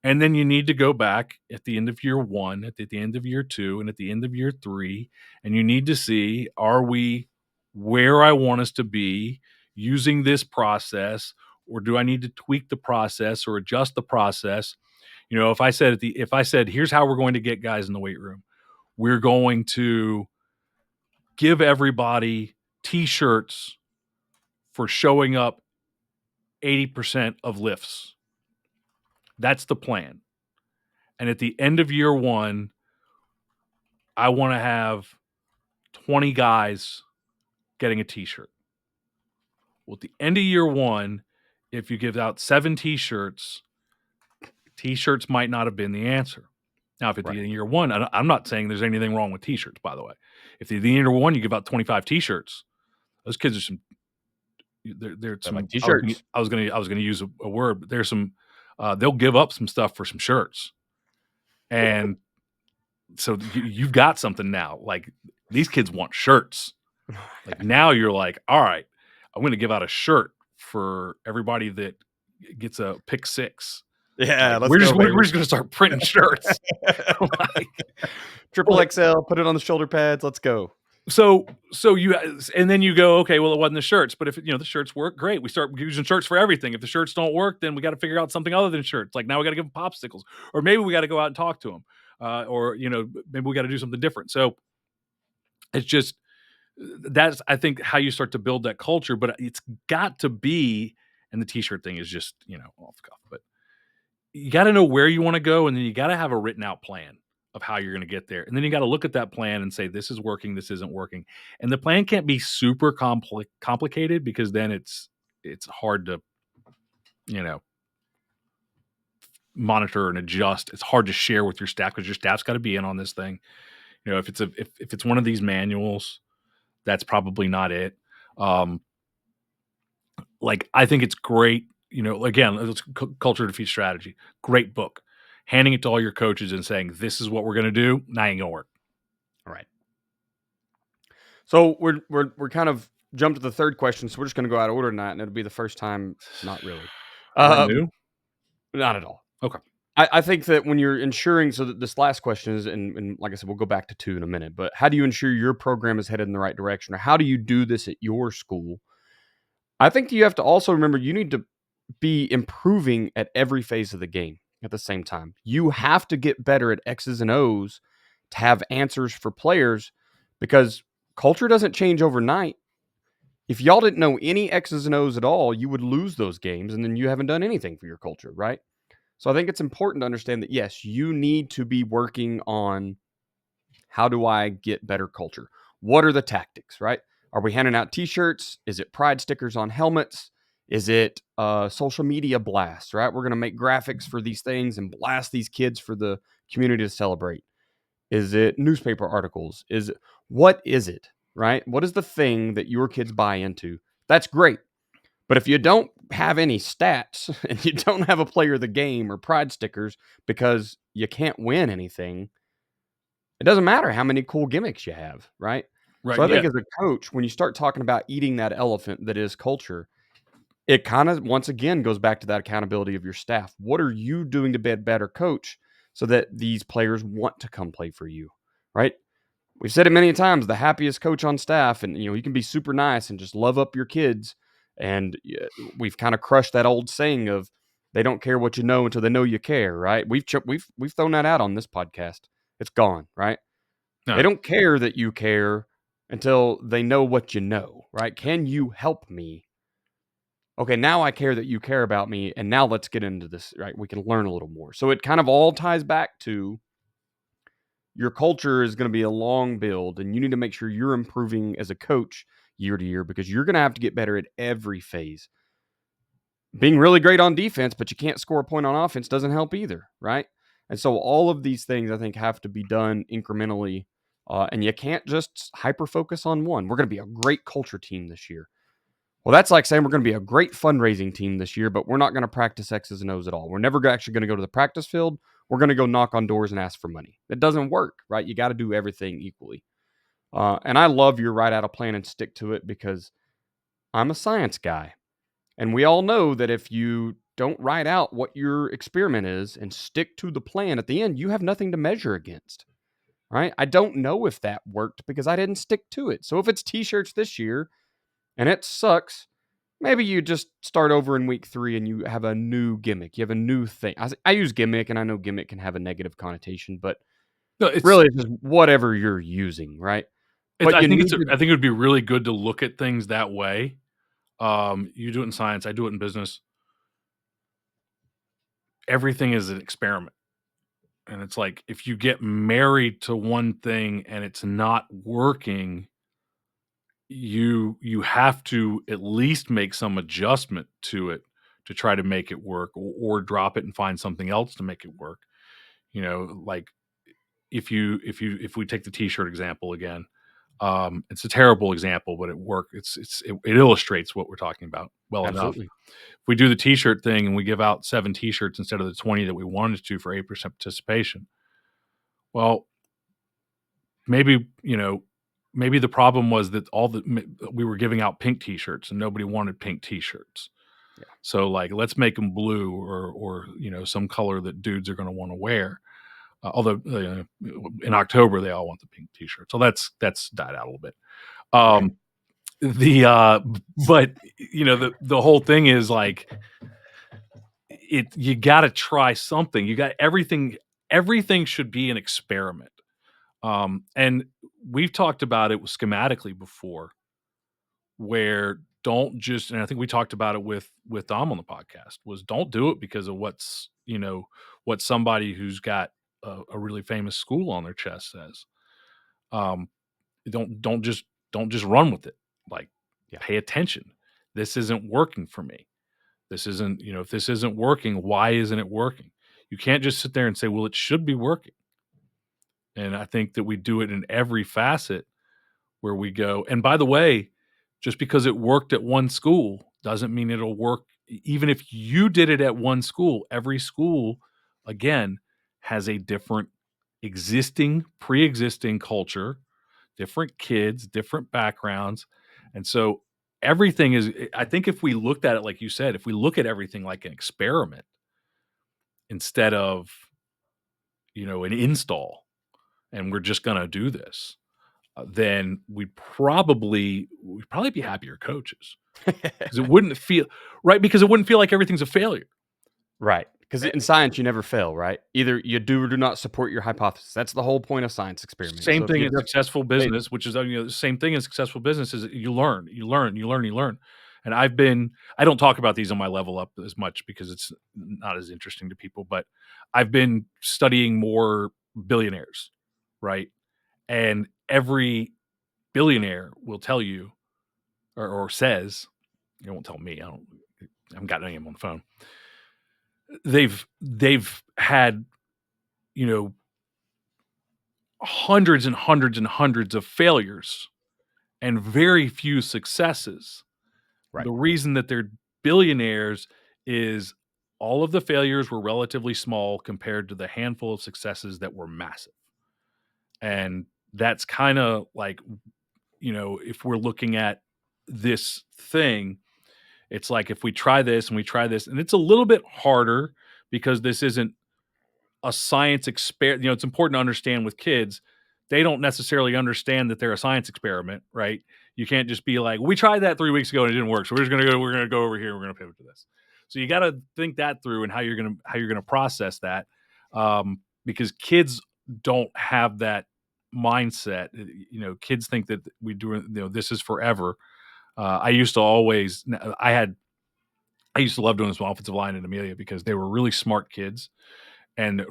And then you need to go back at the end of year 1, at the end of year 2, and at the end of year 3. And you need to see, are we where I want us to be using this process? Or do I need to tweak the process or adjust the process? If I said, here's how we're going to get guys in the weight room. We're going to give everybody t-shirts for showing up 80% of lifts. That's the plan. And at the end of year 1, I want to have 20 guys getting a t-shirt. Well, at the end of year 1, if you give out 7 t-shirts might not have been the answer. Now, if at the end of year one, I'm not saying there's anything wrong with T-shirts, by the way. If at the end of year one you give out 25 T-shirts, those kids are some. They're They like some. t-shirts. I was gonna use a word, but there's some. They'll give up some stuff for some shirts, and so you've got something now. Like, these kids want shirts. Like, now you're like, all right, I'm going to give out a shirt for everybody that gets a pick six. Yeah, Like, let's go, baby. we're just going to start printing shirts. Like, Triple XL, put it on the shoulder pads. Let's go. so you, and then you go, okay, well, it wasn't the shirts, but if the shirts work, great. We start using shirts for everything. If the shirts don't work, then we got to figure out something other than shirts. Like, now we got to give them popsicles, or maybe we got to go out and talk to them, or maybe we got to do something different. So it's just, that's, I think, how you start to build that culture. But it's got to be, and the T-shirt thing is just off the cuff, but you got to know where you want to go, and then you got to have a written out plan of how you're going to get there, and then you got to look at that plan and say, this is working, this isn't working. And the plan can't be super complicated, because then it's hard to monitor and adjust. It's hard to share with your staff, because your staff's got to be in on this thing. If it's one of these manuals, that's probably not it. Like, I think it's great. Again, it's Culture Defeats Strategy. Great book. Handing it to all your coaches and saying, this is what we're going to do. Now ain't going to work. All right. So we're kind of jumped to the third question. So we're just going to go out of order tonight, and it'll be the first time. Not really. New? Not at all. Okay. I think that when you're ensuring, so that this last question is, and like I said, we'll go back to 2 in a minute, but how do you ensure your program is headed in the right direction, or how do you do this at your school? I think you have to also remember you need to be improving at every phase of the game at the same time. You have to get better at X's and O's to have answers for players, because culture doesn't change overnight. If y'all didn't know any X's and O's at all, you would lose those games, and then you haven't done anything for your culture, right? So I think it's important to understand that, yes, you need to be working on, how do I get better culture? What are the tactics, right? Are we handing out T-shirts? Is it pride stickers on helmets? Is it social media blasts, right? We're going to make graphics for these things and blast these kids for the community to celebrate. Is it newspaper articles? What is it, right? What is the thing that your kids buy into? That's great. But if you don't have any stats and you don't have a player of the game or pride stickers because you can't win anything, it doesn't matter how many cool gimmicks you have, right? Right. So I think Yeah. as a coach, when you start talking about eating that elephant that is culture, it kind of, once again, goes back to that accountability of your staff. What are you doing to be a better coach so that these players want to come play for you, right? We've said it many times, the happiest coach on staff, and you can be super nice and just love up your kids. And we've kind of crushed that old saying of, they don't care what you know until they know you care, right? We've thrown that out on this podcast. It's gone, right? No. They don't care that you care until they know what you know, right? Can you help me? Okay, now I care that you care about me, and now let's get into this, right? We can learn a little more. So it kind of all ties back to, your culture is going to be a long build, and you need to make sure you're improving as a coach year to year, because you're going to have to get better at every phase. Being really great on defense, but you can't score a point on offense, doesn't help either, right? And so all of these things, I think, have to be done incrementally, and you can't just hyper focus on one. We're going to be a great culture team this year. Well, that's like saying we're going to be a great fundraising team this year, but we're not going to practice X's and O's at all. We're never actually going to go to the practice field. We're going to go knock on doors and ask for money. It doesn't work, right? You got to do everything equally. And I love your write out a plan and stick to it, because I'm a science guy. And we all know that if you don't write out what your experiment is and stick to the plan at the end, you have nothing to measure against, right? I don't know if that worked because I didn't stick to it. So if it's T-shirts this year and it sucks, maybe you just start over in week 3 and you have a new gimmick. You have a new thing. I use gimmick, and I know gimmick can have a negative connotation, but really it's just whatever you're using, right? But I think it would be really good to look at things that way. You do it in science, I do it in business. Everything is an experiment. And it's like, if you get married to one thing and it's not working, you have to at least make some adjustment to it to try to make it work, or drop it and find something else to make it work. Like, if we take the T-shirt example again, it's a terrible example, but it illustrates what we're talking about well enough. Absolutely. If we do the T-shirt thing and we give out 7 T-shirts instead of the 20 that we wanted to for 8% participation, well, maybe maybe the problem was that we were giving out pink T-shirts and nobody wanted pink T-shirts. Yeah. So like, let's make them blue or some color that dudes are going to want to wear. Although in October they all want the pink T-shirt, so that's died out a little bit. Right. But the whole thing is like, you got to try something. You got everything. Everything should be an experiment. And we've talked about it schematically before, where don't just, and I think we talked about it with Dom on the podcast, was don't do it because of what somebody who's got a really famous school on their chest says. Don't just run with it. Like, Yeah. pay attention. This isn't working for me. This isn't, if this isn't working, why isn't it working? You can't just sit there and say, well, it should be working. And I think that we do it in every facet where we go. And by the way, just because it worked at one school doesn't mean it'll work. Even if you did it at one school, every school, again, has a different pre-existing culture, different kids, different backgrounds. And so everything is, I think if we looked at it, like you said, if we look at everything like an experiment instead of, an install, and we're just going to do this, then we'd probably be happier coaches, because it wouldn't feel right, because it wouldn't feel like everything's a failure. Right. Because in science, you never fail, right? Either you do or do not support your hypothesis. That's the whole point of science experiments. Same So if thing you in just successful say, business, which is, the same thing in successful business, is you learn. And I don't talk about these on my level up as much because it's not as interesting to people, but I've been studying more billionaires, right? And every billionaire will tell you, or says, it won't tell me. I haven't got any of them on the phone. They've had, hundreds and hundreds and hundreds of failures and very few successes. right. The reason that they're billionaires is all of the failures were relatively small compared to the handful of successes that were massive. And that's kind of like, if we're looking at this thing, it's like, if we try this and we try this, and it's a little bit harder because this isn't a science experiment. It's important to understand with kids, they don't necessarily understand that they're a science experiment, right? You can't just be like, we tried that 3 weeks ago and it didn't work, so we're going to go over here and we're going to pivot to this. So you got to think that through, and how you're going to process that, because kids don't have that mindset. Kids think that we do, this is forever. I used to love doing this with offensive line in Amelia because they were really smart kids, and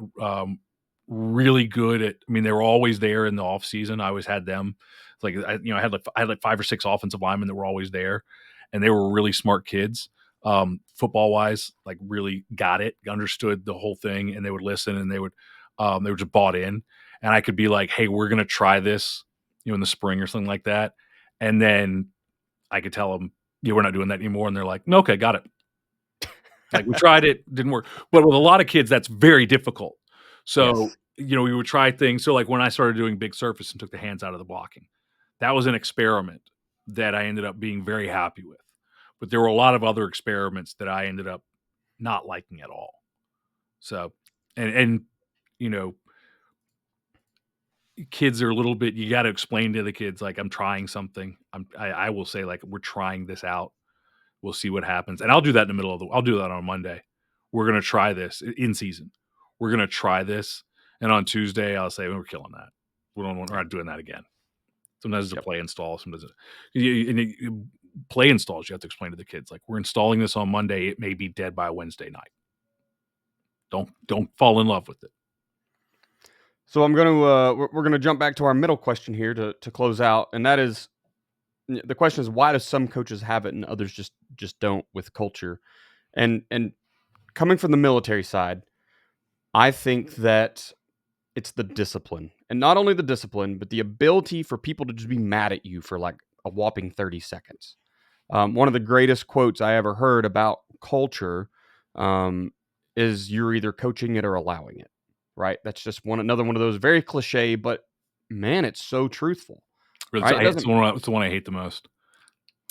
really good at, they were always there in the off season. I always had them. Like, I had like 5 or 6 offensive linemen that were always there, and they were really smart kids. Football wise, like, really got it, understood the whole thing, and they would listen, and they were just bought in. And I could be like, hey, we're going to try this, in the spring or something like that. And then I could tell them, yeah, we're not doing that anymore. And they're like, no, okay, got it. Like, we tried it, didn't work. But with a lot of kids, that's very difficult. So, Yes. we would try things. So, like, when I started doing big surface and took the hands out of the blocking, that was an experiment that I ended up being very happy with. But there were a lot of other experiments that I ended up not liking at all. So, and kids are a little bit, you got to explain to the kids, like, I'm trying something. I will say, like, we're trying this out. We'll see what happens. And I'll do that in the middle of I'll do that on Monday. We're going to try this in season. We're going to try this. And on Tuesday, I'll say, we're killing that. We're not doing that again. Sometimes it's a play install. Sometimes play installs, you have to explain to the kids, like, we're installing this on Monday. It may be dead by Wednesday night. Don't fall in love with it. So we're going to jump back to our middle question here to close out. And that is, the question is, why do some coaches have it and others just don't with culture? And coming from the military side, I think that It's the discipline. And not only the discipline, but the ability for people to just be mad at you for like a whopping 30 seconds. One of the greatest quotes I ever heard about culture is you're either coaching it or allowing it, right? That's just another one of those very cliche, but man, it's so truthful, right? It It's doesn't, the one I hate the most.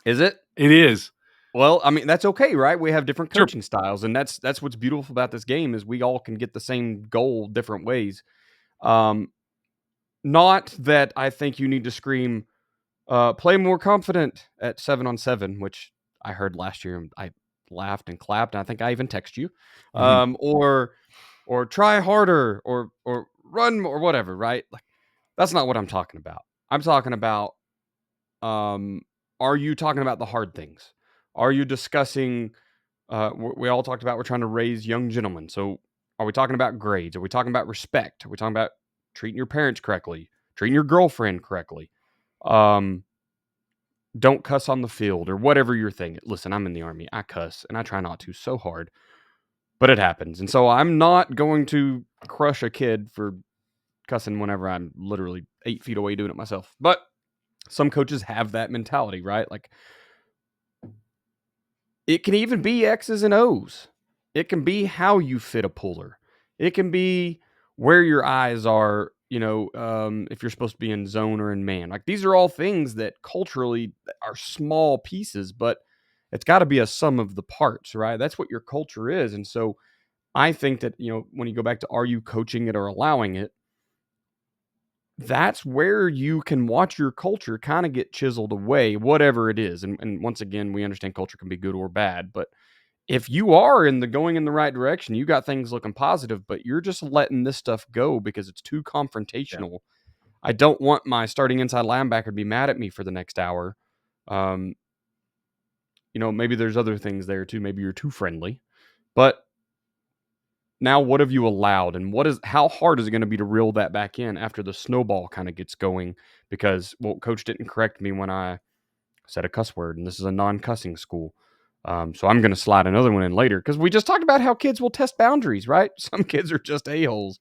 is it? It is. Well, I mean, that's okay, right? We have different Sure. coaching styles, and that's what's beautiful about this game is we all can get the same goal different ways. Um, Not that I think you need to scream, play more confident at 7-on-7, which I heard last year and I laughed and clapped. And I think I even text you, Mhm. or try harder or run or whatever, right? Like that's not what I'm talking about. I'm talking about, um, are you talking about the hard things? Are you discussing, we all talked about we're trying to raise young gentlemen. So are we talking about grades? Are we talking about respect? Are we talking about treating your parents correctly, treating your girlfriend correctly? Um, don't cuss on the field or whatever your thing. Listen, I'm in the Army. I cuss and I try not to so hard, but it happens. And so I'm not going to crush a kid for cussing whenever I'm literally 8 feet away doing it myself. But some coaches have that mentality, right? Like it can even be X's and O's. It can be how you fit a puller. It can be where your eyes are, if you're supposed to be in zone or in man. Like these are all things that culturally are small pieces, but it's got to be a sum of the parts, right? That's what your culture is. And so I think that, when you go back to are you coaching it or allowing it, that's where you can watch your culture kind of get chiseled away, whatever it is. And once again, we understand culture can be good or bad, but if you are going in the right direction, you got things looking positive, but you're just letting this stuff go because it's too Yeah. confrontational. I don't want my starting inside linebacker to be mad at me for the next hour. Um, maybe there's other things there too. Maybe you're too friendly, but now what have you allowed, and how hard is it going to be to reel that back in after the snowball kind of gets going? Because coach didn't correct me when I said a cuss word, and this is a non-cussing school. So I'm going to slide another one in later because we just talked about how kids will test boundaries, right? Some kids are just a-holes,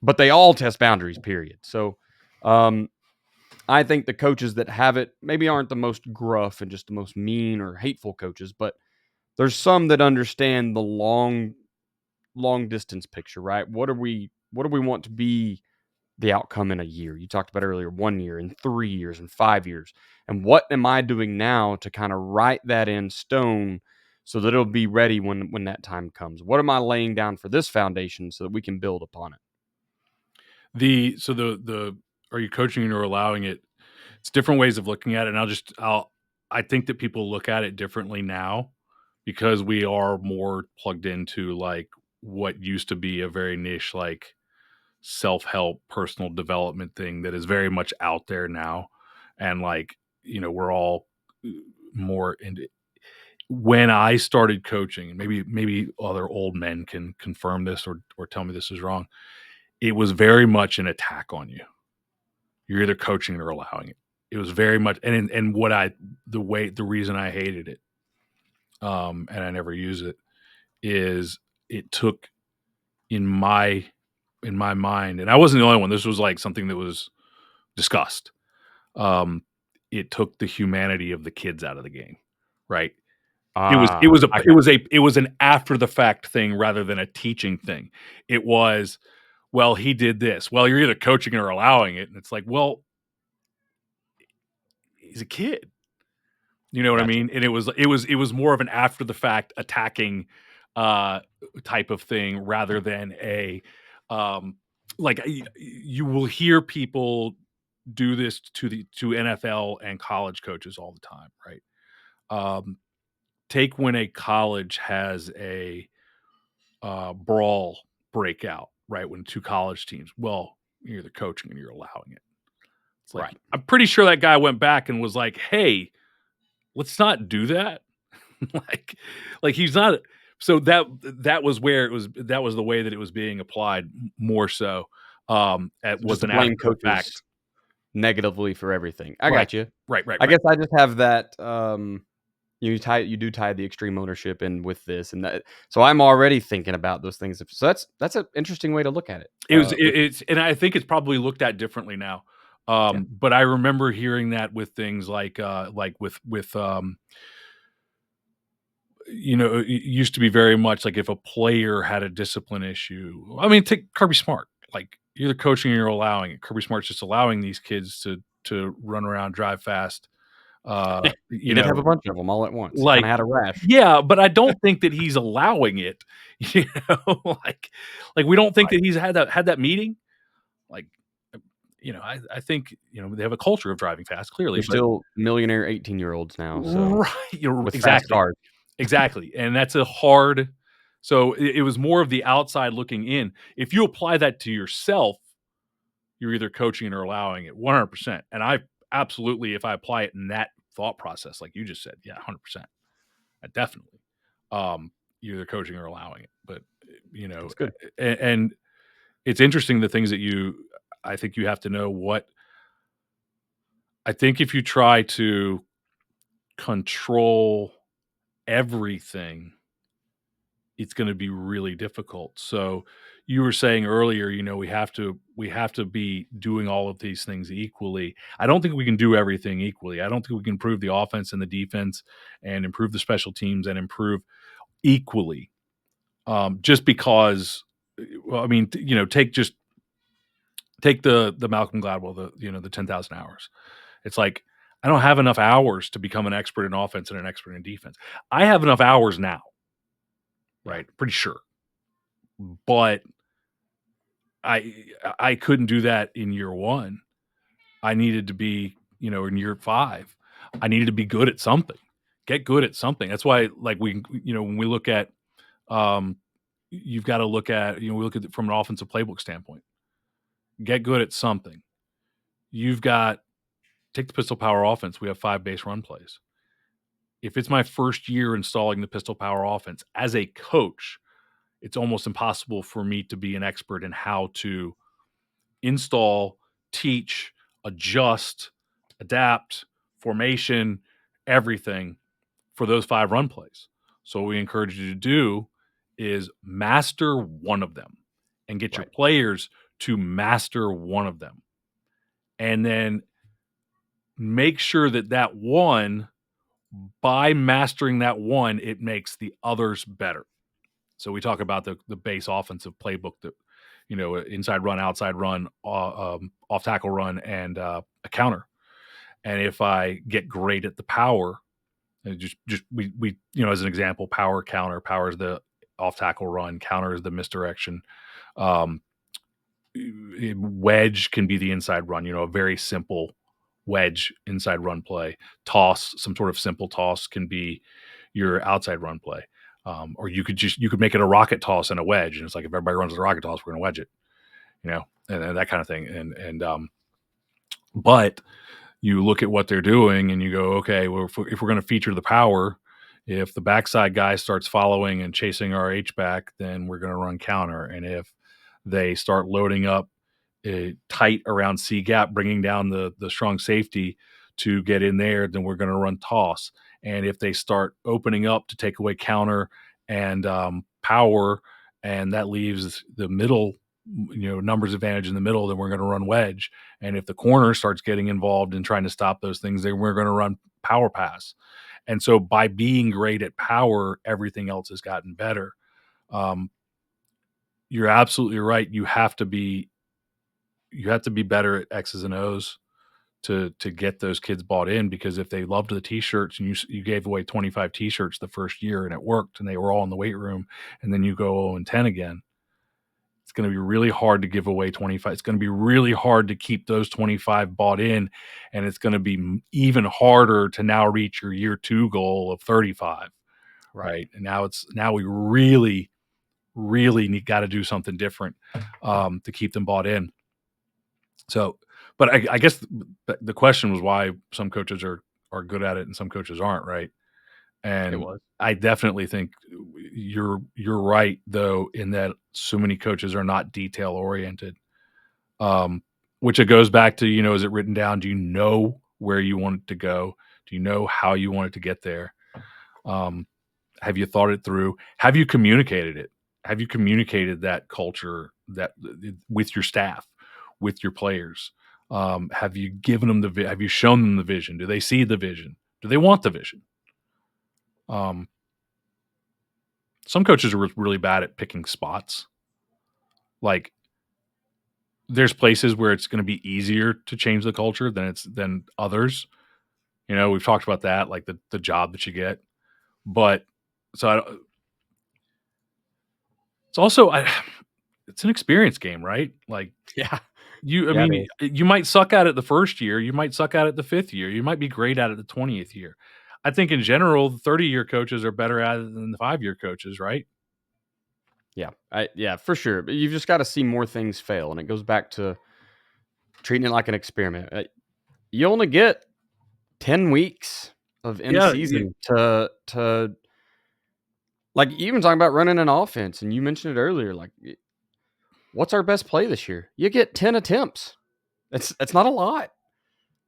but they all test boundaries, period. So I think the coaches that have it maybe aren't the most gruff and just the most mean or hateful coaches, but there's some that understand the long distance picture, right? What do we want to be the outcome in a year? You talked about earlier, 1 year and 3 years and 5 years. And what am I doing now to kind of write that in stone so that it'll be ready when that time comes? What am I laying down for this foundation so that we can build upon it? The are you coaching it or allowing it? It's different ways of looking at it. And I think that people look at it differently now because we are more plugged into like what used to be a very niche, like self-help personal development thing that is very much out there now. And like, we're all more into when I started coaching, and maybe other old men can confirm this or tell me this is wrong. It was very much an attack on you. You're either coaching or allowing it. It was very much, and the reason I hated it, and I never use it, is it took in my mind, and I wasn't the only one. This was like something that was discussed. Um, it took the humanity of the kids out of the game, right? I got It was an after the fact thing rather than a teaching thing. It was, well, he did this. Well, you're either coaching or allowing it, and it's like, well, he's a kid. You know what I gotcha. mean? And it was more of an after the fact attacking uh type of thing rather than a um you will hear people do this to NFL and college coaches all the time, right? Um Take when a college has a brawl breakout, right? When two college teams, well, you're either coaching and you're allowing it. It's like Right. I'm pretty sure that guy went back and was like, "Hey, let's not do that." like he's not so that was where it was that was the way that it was being applied more so it So just was to an after blame the fact. coaches negatively for everything. I Right. got you. Right, right, I right. guess I just have that. You do tie the extreme ownership in with this and that. So I'm already thinking about those things. So that's an interesting way to look at it. It's and I think it's probably looked at differently now. Yeah. But I remember hearing that with things like with it used to be very much like if a player had a discipline issue. I mean, take Kirby Smart. Like you're the coaching and you're allowing it. Kirby Smart's just allowing these kids to run around, drive fast. He did have a bunch of them all at once. He kind Like of had a rash. yeah, but I don't think that he's allowing it. You like we don't think Right. that he's had that meeting. Like I think they have a culture of driving fast, clearly, They're but still millionaire 18-year-olds now, so right, with fast exactly. cars. Exactly, and that's a hard so it was more of the outside looking in. If you apply that to yourself, you're either coaching or allowing it 100%, and I absolutely, if I apply it in that thought process, like you just said, yeah, 100%. I definitely, you're either coaching or allowing it, but, That's good. and it's interesting the things that I think you have to know what I think if you try to control everything, it's going to be really difficult. So you were saying earlier, we have to be doing all of these things equally. I don't think we can do everything equally. I don't think we can improve the offense and the defense and improve the special teams and improve equally. Just because, well, I mean, take the Malcolm Gladwell, the 10,000 hours. It's like I don't have enough hours to become an expert in offense and an expert in defense. I have enough hours now, right? Pretty sure. But I couldn't do that in year 1. I needed to be, in year 5. I needed to be good at something. Get good at something. That's why like when we look at you've got to look at, we look at it from an offensive playbook standpoint. Get good at something. You've got take the pistol power offense. We have 5 base run plays. If it's my first year installing the pistol power offense as a coach, it's almost impossible for me to be an expert in how to install, teach, adjust, adapt, formation, everything for those 5 run plays. So what we encourage you to do is master one of them and get your Right. players to master one of them. And then make sure that one, by mastering that one, it makes the others better. So we talk about the base offensive playbook that, inside run, outside run, off tackle run, and a counter. And if I get great at the power, and just we as an example, power counter, power is the off tackle run, counter is the misdirection. Wedge can be the inside run, a very simple wedge inside run play. Toss, some sort of simple toss can be your outside run play. Or you could make it a rocket toss and a wedge. And it's like, if everybody runs a rocket toss, we're going to wedge it, and that kind of thing. But you look at what they're doing and you go, okay, well, if we're going to feature the power, if the backside guy starts following and chasing our H back, then we're going to run counter. And if they start loading up tight around C gap, bringing down the strong safety to get in there, then we're going to run toss. And if they start opening up to take away counter and power, and that leaves the middle, numbers advantage in the middle, then we're going to run wedge. And if the corner starts getting involved in trying to stop those things, then we're going to run power pass. And so by being great at power, everything else has gotten better. You're absolutely right. You have to be better at X's and O's to get those kids bought in, because if they loved the t-shirts and you gave away 25 t-shirts the first year and it worked and they were all in the weight room, and then you go 0-10 again, it's going to be really hard to give away 25. It's going to be really hard to keep those 25 bought in, and it's going to be even harder to now reach your year 2 goal of 35. Right. And now we really, really got to do something different to keep them bought in. So, but I guess the question was why some coaches are good at it and some coaches aren't, right? And It was. I definitely think you're right, though, in that so many coaches are not detail oriented. Which it goes back to, is it written down? Do you know where you want it to go? Do you know how you want it to get there? Have you thought it through? Have you communicated it? Have you communicated that culture that with your staff, with your players? Have you given them have you shown them the vision? Do they see the vision? Do they want the vision? Some coaches are really bad at picking spots. Like, there's places where it's going to be easier to change the culture than others. We've talked about that, like the job that you get. But so it's also it's an experience game, right? Like, Yeah. I Yeah, it mean, is. you might suck at it the first year, you might suck at it the 5th year, you might be great at it the 20th year. I think in general, the 30-year coaches are better at it than the 5-year coaches, right? Yeah, for sure. But you've just got to see more things fail, and it goes back to treating it like an experiment. You only get 10 weeks of in Yeah, season to like even talking about running an offense, and you mentioned it earlier. Like, what's our best play this year? You get 10 attempts. It's not a lot,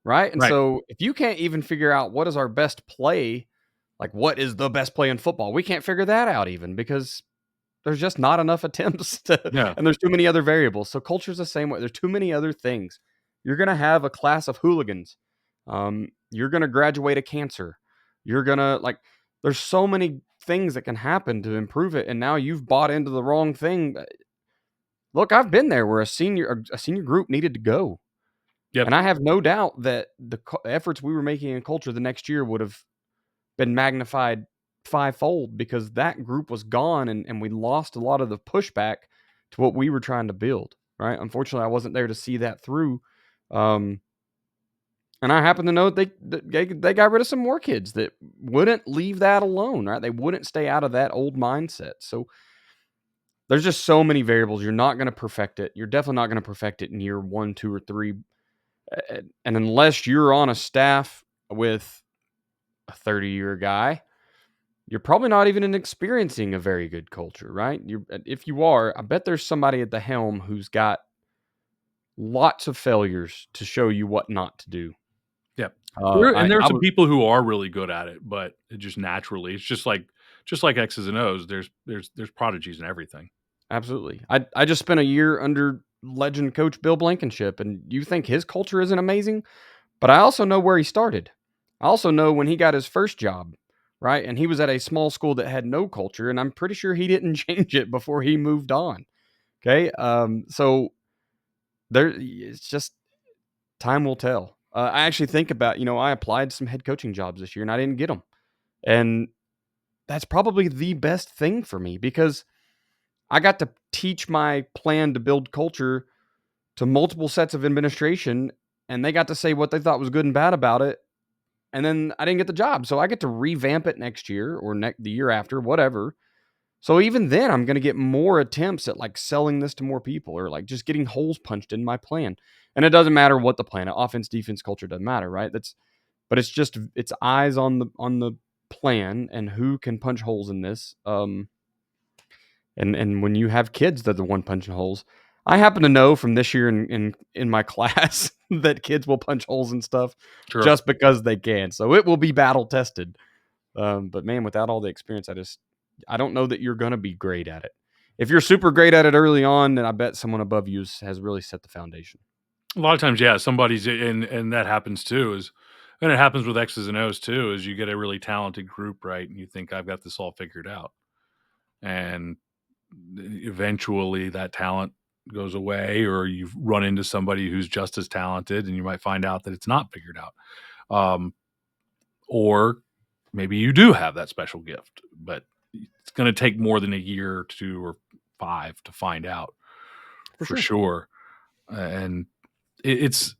right? And right. so if you can't even figure out what is our best play, like what is the best play in football, we can't figure that out even because there's just not enough attempts Yeah. and there's too many other variables. So culture's the same way. There's too many other things. You're gonna have a class of hooligans. You're gonna graduate a cancer. You're gonna like. There's so many things that can happen to improve it, and now you've bought into the wrong thing. Look, I've been there where a senior group needed to go, Yep. and I have no doubt that the efforts we were making in culture the next year would have been magnified fivefold because that group was gone and we lost a lot of the pushback to what we were trying to build, right? Unfortunately, I wasn't there to see that through. Um, and I happen to know they got rid of some more kids that wouldn't leave that alone, right? They wouldn't stay out of that old mindset. So there's just so many variables. You're not going to perfect it. You're definitely not going to perfect it in year 1, 2, or 3. And unless you're on a staff with a 30-year guy, you're probably not even experiencing a very good culture, right? If you are, I bet there's somebody at the helm who's got lots of failures to show you what not to do. Yep. Uh, There I, and there are I some was people who are really good at it, but it just naturally, it's just like X's and O's, there's prodigies in everything. absolutely. I just spent a year under legend coach Bill Blankenship, and you think his culture isn't amazing, but I also know where he started. I also know when he got his first job, right? And he was at a small school that had no culture, and I'm pretty sure he didn't change it before he moved on. Okay, so it's just time will tell. I actually think about, I applied some head coaching jobs this year and I didn't get them. And that's probably the best thing for me because I got to teach my plan to build culture to multiple sets of administration and they got to say what they thought was good and bad about it. And then I didn't get the job. So I get to revamp it next year or the year after, whatever. So even then, I'm going to get more attempts at like selling this to more people or like just getting holes punched in my plan. And it doesn't matter what the plan, offense, defense, culture doesn't matter, right? But it's eyes on the plan and who can punch holes in this. And when you have kids that are the one punching holes, I happen to know from this year in my class that kids will punch holes and stuff Sure. just because they can. So it will be battle tested. But man, without all the experience, I don't know that you're gonna be great at it. If you're super great at it early on, then I bet someone above you has really set the foundation. A lot of times, yeah, somebody's and that happens too, and it happens with X's and O's too, is you get a really talented group, right? And you think, "I've got this all figured out." And eventually that talent goes away, or you run into somebody who's just as talented and you might find out that it's not figured out. Um, or maybe you do have that special gift, but it's going to take more than a year or 2 or 5 to find out For for sure. sure. And it's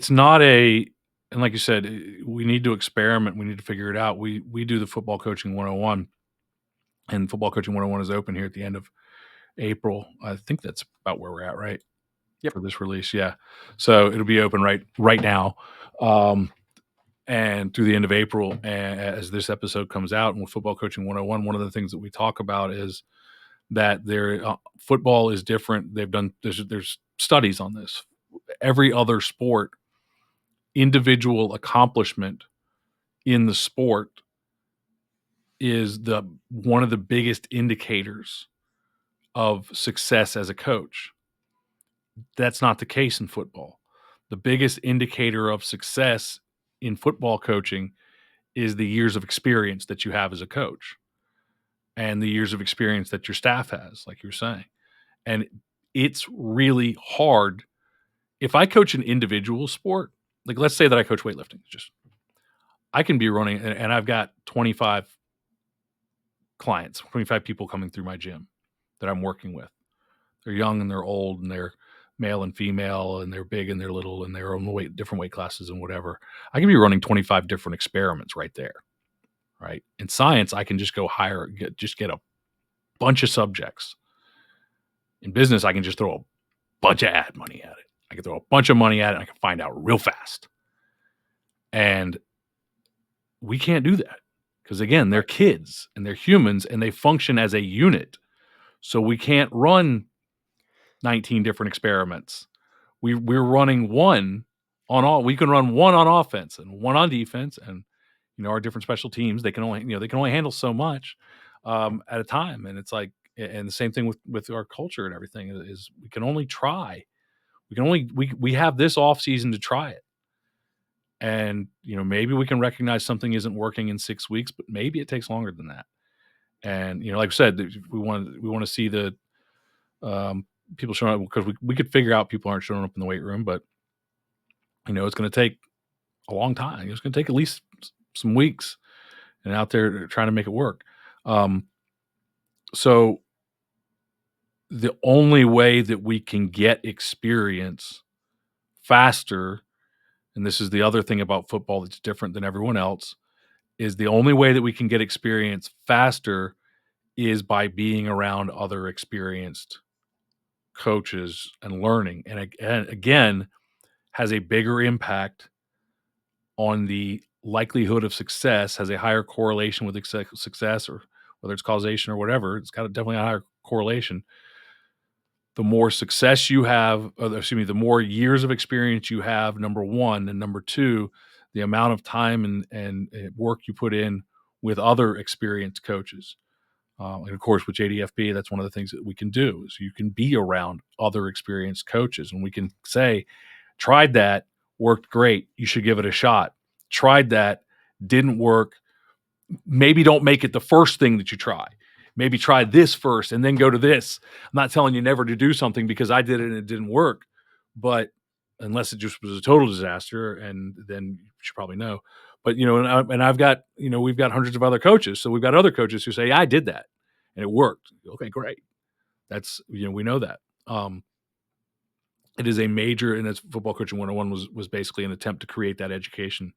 not a, and like you said, we need to experiment, we need to figure it out. We do the football coaching 101, and football coaching 101 is open here at the end of April. I think that's about where we're at, right? Yep. For this release, yeah. So it'll be open right now, and through the end of April. And as this episode comes out, and with football coaching 101, one of the things that we talk about is that football is different. There's studies on this. Every other sport, individual accomplishment in the sport is one of the biggest indicators of success as a coach. That's not the case in football. The biggest indicator of success in football coaching is the years of experience that you have as a coach and the years of experience that your staff has, like you're saying. And it's really hard. If I coach an individual sport, like let's say that I coach weightlifting, I can be running, and I've got 25 clients, 25 people coming through my gym that I'm working with. They're young and they're old and they're male and female and they're big and they're little and they're on different weight classes and whatever. I can be running 25 different experiments right there, right? In science, I can just go get a bunch of subjects. In business, I can just throw a bunch of ad money at it. I can throw a bunch of money at it and I can find out real fast. And we can't do that because, again, they're kids and they're humans and they function as a unit. So we can't run 19 different experiments. We're running one on all. We can run one on offense and one on defense, and our different special teams. They can only handle so much at a time, and it's like, and the same thing with our culture and everything is we can only try. We have this off season to try it, and maybe we can recognize something isn't working in 6 weeks, but maybe it takes longer than that. And like I said, we want to see the people showing up because we could figure out people aren't showing up in the weight room, but it's going to take a long time. It's going to take at least some weeks and out there trying to make it work. So the only way that we can get experience faster, and this is the other thing about football that's different than everyone else, is the only way that we can get experience faster is by being around other experienced coaches and learning. And again, has a bigger impact on the likelihood of success, has a higher correlation with success, or whether it's causation or whatever. It's got definitely a higher correlation. The more success you have, the more years of experience you have, number one, and number two, the amount of time and work you put in with other experienced coaches. And of course, with JDFP, that's one of the things that we can do is you can be around other experienced coaches, and we can say, tried that, worked great. You should give it a shot. Tried that, didn't work. Maybe don't make it the first thing that you try. Maybe try this first and then go to this. I'm not telling you never to do something because I did it and it didn't work, but unless it just was a total disaster, and then you should probably know. But and I've got we've got hundreds of other coaches, so we've got other coaches who say, yeah, I did that and it worked. Okay, great. That's we know that. It is a major, and it's Football Coaching 101 was basically an attempt to create that education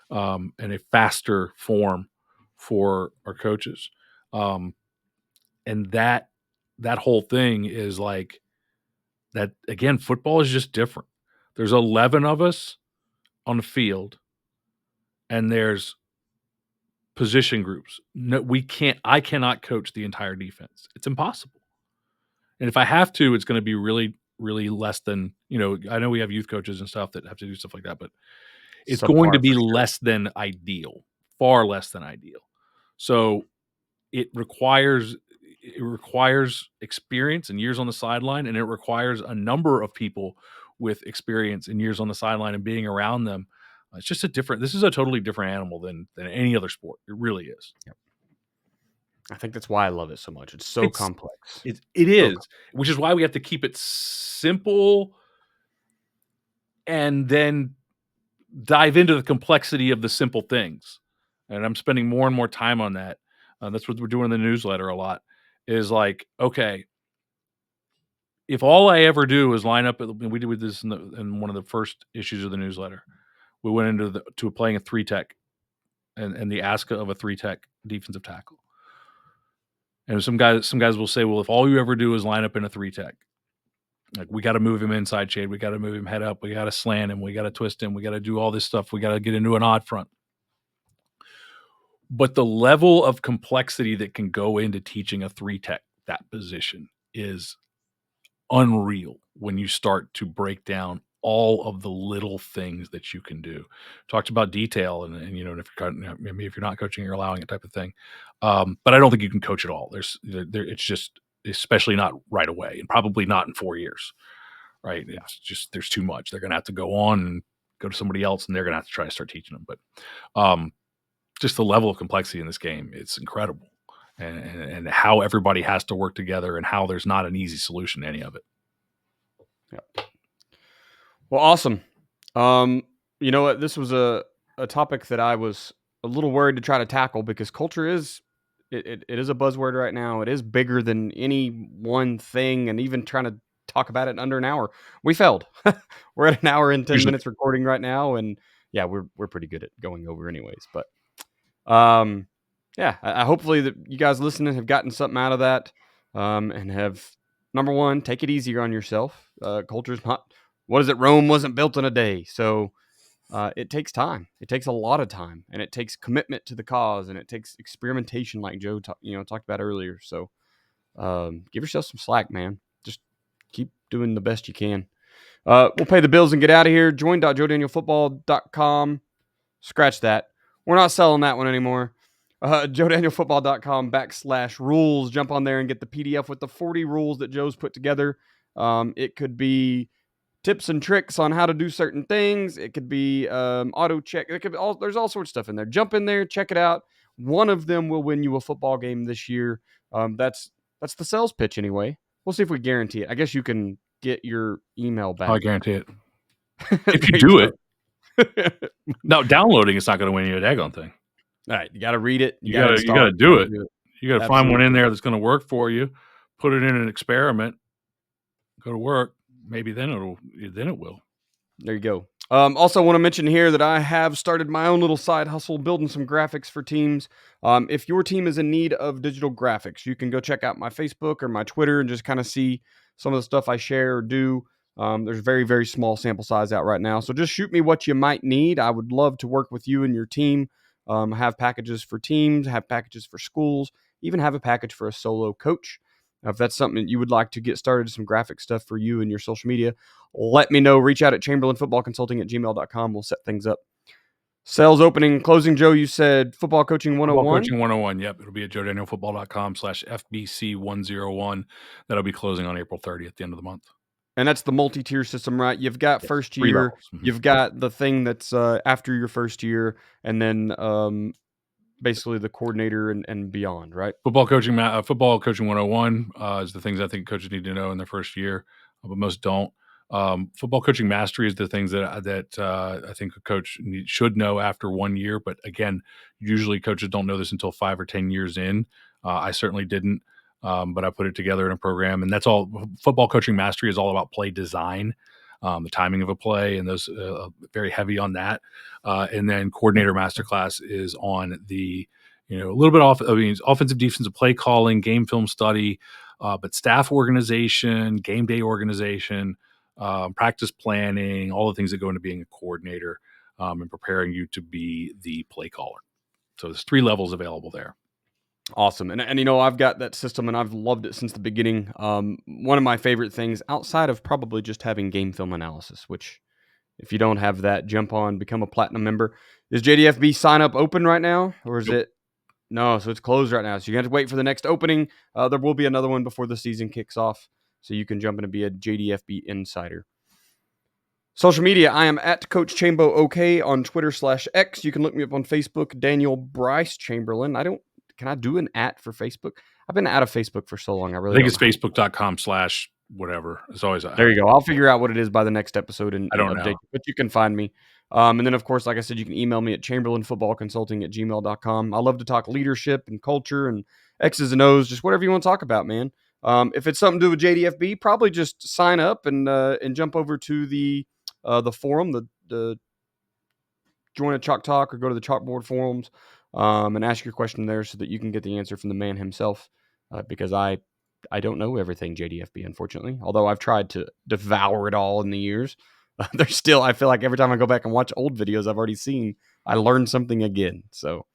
in a faster form for our coaches. And that whole thing is like that. Again, football is just different. There's 11 of us on the field, and there's position groups. No, I cannot coach the entire defense. It's impossible. And if I have to, it's going to be really, really less than, I know we have youth coaches and stuff that have to do stuff like that, but it's going to be less than ideal, far less than ideal. So it requires experience and years on the sideline, and it requires a number of people with experience and years on the sideline and being around them. It's just this is a totally different animal than any other sport. It really is. Yep. I think that's why I love it so much. It's so complex. It is, which is why we have to keep it simple and then dive into the complexity of the simple things. And I'm spending more and more time on that. That's what we're doing in the newsletter a lot, is like, okay, if all I ever do is line up, we did this in one of the first issues of the newsletter. We went into to playing a 3-tech and the ask of a 3-tech defensive tackle. And some guys will say, well, if all you ever do is line up in a 3-tech, like we got to move him inside shade, we got to move him head up, we got to slant him, we got to twist him, we got to do all this stuff, we got to get into an odd front. But the level of complexity that can go into teaching a 3-tech that position is unreal when you start to break down all of the little things that you can do. Talked about detail and if maybe if you're not coaching, you're allowing it type of thing. But I don't think you can coach it all. It's just, especially not right away, and probably not in 4 years. Right? Yeah. It's just, there's too much. They're going to have to go on and go to somebody else, and they're going to have to try to start teaching them. But just the level of complexity in this game, it's incredible, and how everybody has to work together, and how there's not an easy solution to any of it. Yeah. Well, awesome. You know what? This was a topic that I was a little worried to try to tackle, because culture is it is a buzzword right now. It is bigger than any one thing, and even trying to talk about it in under an hour, we failed. We're at an hour and 10 Usually, minutes recording right now, and yeah, we're pretty good at going over anyways. But yeah, I hopefully that you guys listening have gotten something out of that, and have, number one, take it easier on yourself. Culture's not, what is it? Rome wasn't built in a day. So it takes time. It takes a lot of time, and it takes commitment to the cause, and it takes experimentation, like Joe talked about earlier. So give yourself some slack, man. Just keep doing the best you can. We'll pay the bills and get out of here. Join.joedanielfootball.com. Scratch that. We're not selling that one anymore. JoeDanielFootball.com/rules. Jump on there and get the PDF with the 40 rules that Joe's put together. It could be tips and tricks on how to do certain things. It could be auto check. It could be there's all sorts of stuff in there. Jump in there, check it out. One of them will win you a football game this year. That's the sales pitch anyway. We'll see if we guarantee it. I guess you can get your email back. I guarantee it. If you do it. No, downloading it's not going to win you a daggone thing. All right, you got to read it. You got to do it. You got to find one in there that's going to work for you. Put it in an experiment. Go to work. Maybe then it will. There you go. Also want to mention here that I have started my own little side hustle, building some graphics for teams. If your team is in need of digital graphics, you can go check out my Facebook or my Twitter and just kind of see some of the stuff I share or do. There's very, very small sample size out right now. So just shoot me what you might need. I would love to work with you and your team. Have packages for teams, have packages for schools, even have a package for a solo coach. If that's something that you would like to get started, some graphic stuff for you and your social media, let me know. Reach out at chamberlainfootballconsulting@gmail.com. We'll set things up. Sales opening, closing. Joe, you said football coaching 101? Football coaching 101, yep. It'll be at joedanielfootball.com/FBC101. That'll be closing on April 30th at the end of the month. And that's the multi-tier system, right? You've got first year. You've got the thing that's after your first year, and then basically the coordinator and beyond, right? Football coaching 101 is the things I think coaches need to know in their first year, but most don't. Football coaching mastery is the things that I think a coach should know after 1 year. But again, usually coaches don't know this until 5 or 10 years in. I certainly didn't, but I put it together in a program, and that's all. Football coaching mastery is all about play design, the timing of a play, and those very heavy on that. And then coordinator masterclass is on the a little bit off. I mean, offensive, defensive play calling, game film study, but staff organization, game day organization, practice planning, all the things that go into being a coordinator, and preparing you to be the play caller. So there's 3 levels available there. Awesome. And I've got that system, and I've loved it since the beginning. One of my favorite things, outside of probably just having game film analysis, which if you don't have that, jump on, become a platinum member. Is JDFB sign up open right now, or is it? No, so it's closed right now. So you have to wait for the next opening. There will be another one before the season kicks off, so you can jump in and be a JDFB insider. Social media, I am at Coach Chambo OK on Twitter/X. You can look me up on Facebook, Daniel Bryce Chamberlain. Can I do an @ for Facebook? I've been out of Facebook for so long. I think it's facebook.com/whatever. It's always there you go. I'll figure out what it is by the next episode and I don't update know. But you can find me. And then, of course, like I said, you can email me at chamberlainfootballconsulting@gmail.com. I love to talk leadership and culture and X's and O's, just whatever you want to talk about, man. If it's something to do with JDFB, probably just sign up and jump over to the forum, the join a Chalk Talk, or go to the Chalkboard forums and ask your question there so that you can get the answer from the man himself. Because I don't know everything JDFB, unfortunately, although I've tried to devour it all in the years. There's still, I feel like every time I go back and watch old videos I've already seen, I learn something again. So,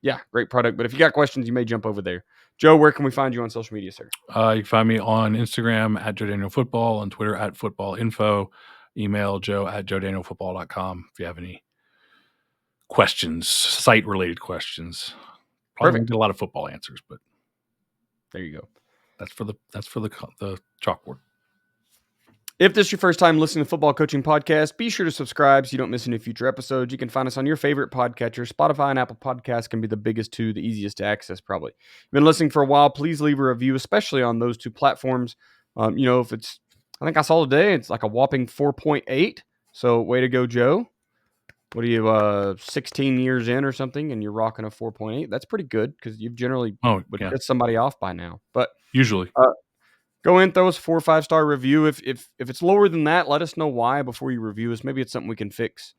Yeah, great product. But if you got questions, you may jump over there. Joe, where can we find you on social media, sir? You can find me on Instagram at Joe Daniel Football, on Twitter at Football Info, email joe at joedanielfootball.com if you have any questions, site-related questions. Probably won't get a lot of football answers, but there you go. That's for the chalkboard. If this is your first time listening to Football Coaching Podcast, be sure to subscribe so you don't miss any future episodes. You can find us on your favorite podcatcher. Spotify and Apple Podcasts can be the biggest two, the easiest to access probably. If you've been listening for a while, please leave a review, especially on those two platforms. If it's, I think I saw today, it's like a whopping 4.8. So way to go, Joe. What are you, 16 years in or something, and you're rocking a 4.8? That's pretty good because you've generally would piss somebody off by now. But usually. Go in, throw us a 4 or 5-star review. If it's lower than that, let us know why before you review us. Maybe it's something we can fix.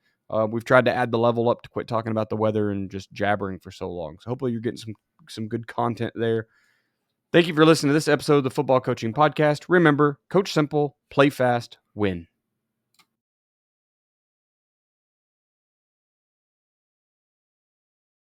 We've tried to add the level up to quit talking about the weather and just jabbering for so long. So hopefully you're getting some good content there. Thank you for listening to this episode of the Football Coaching Podcast. Remember, coach simple, play fast, win.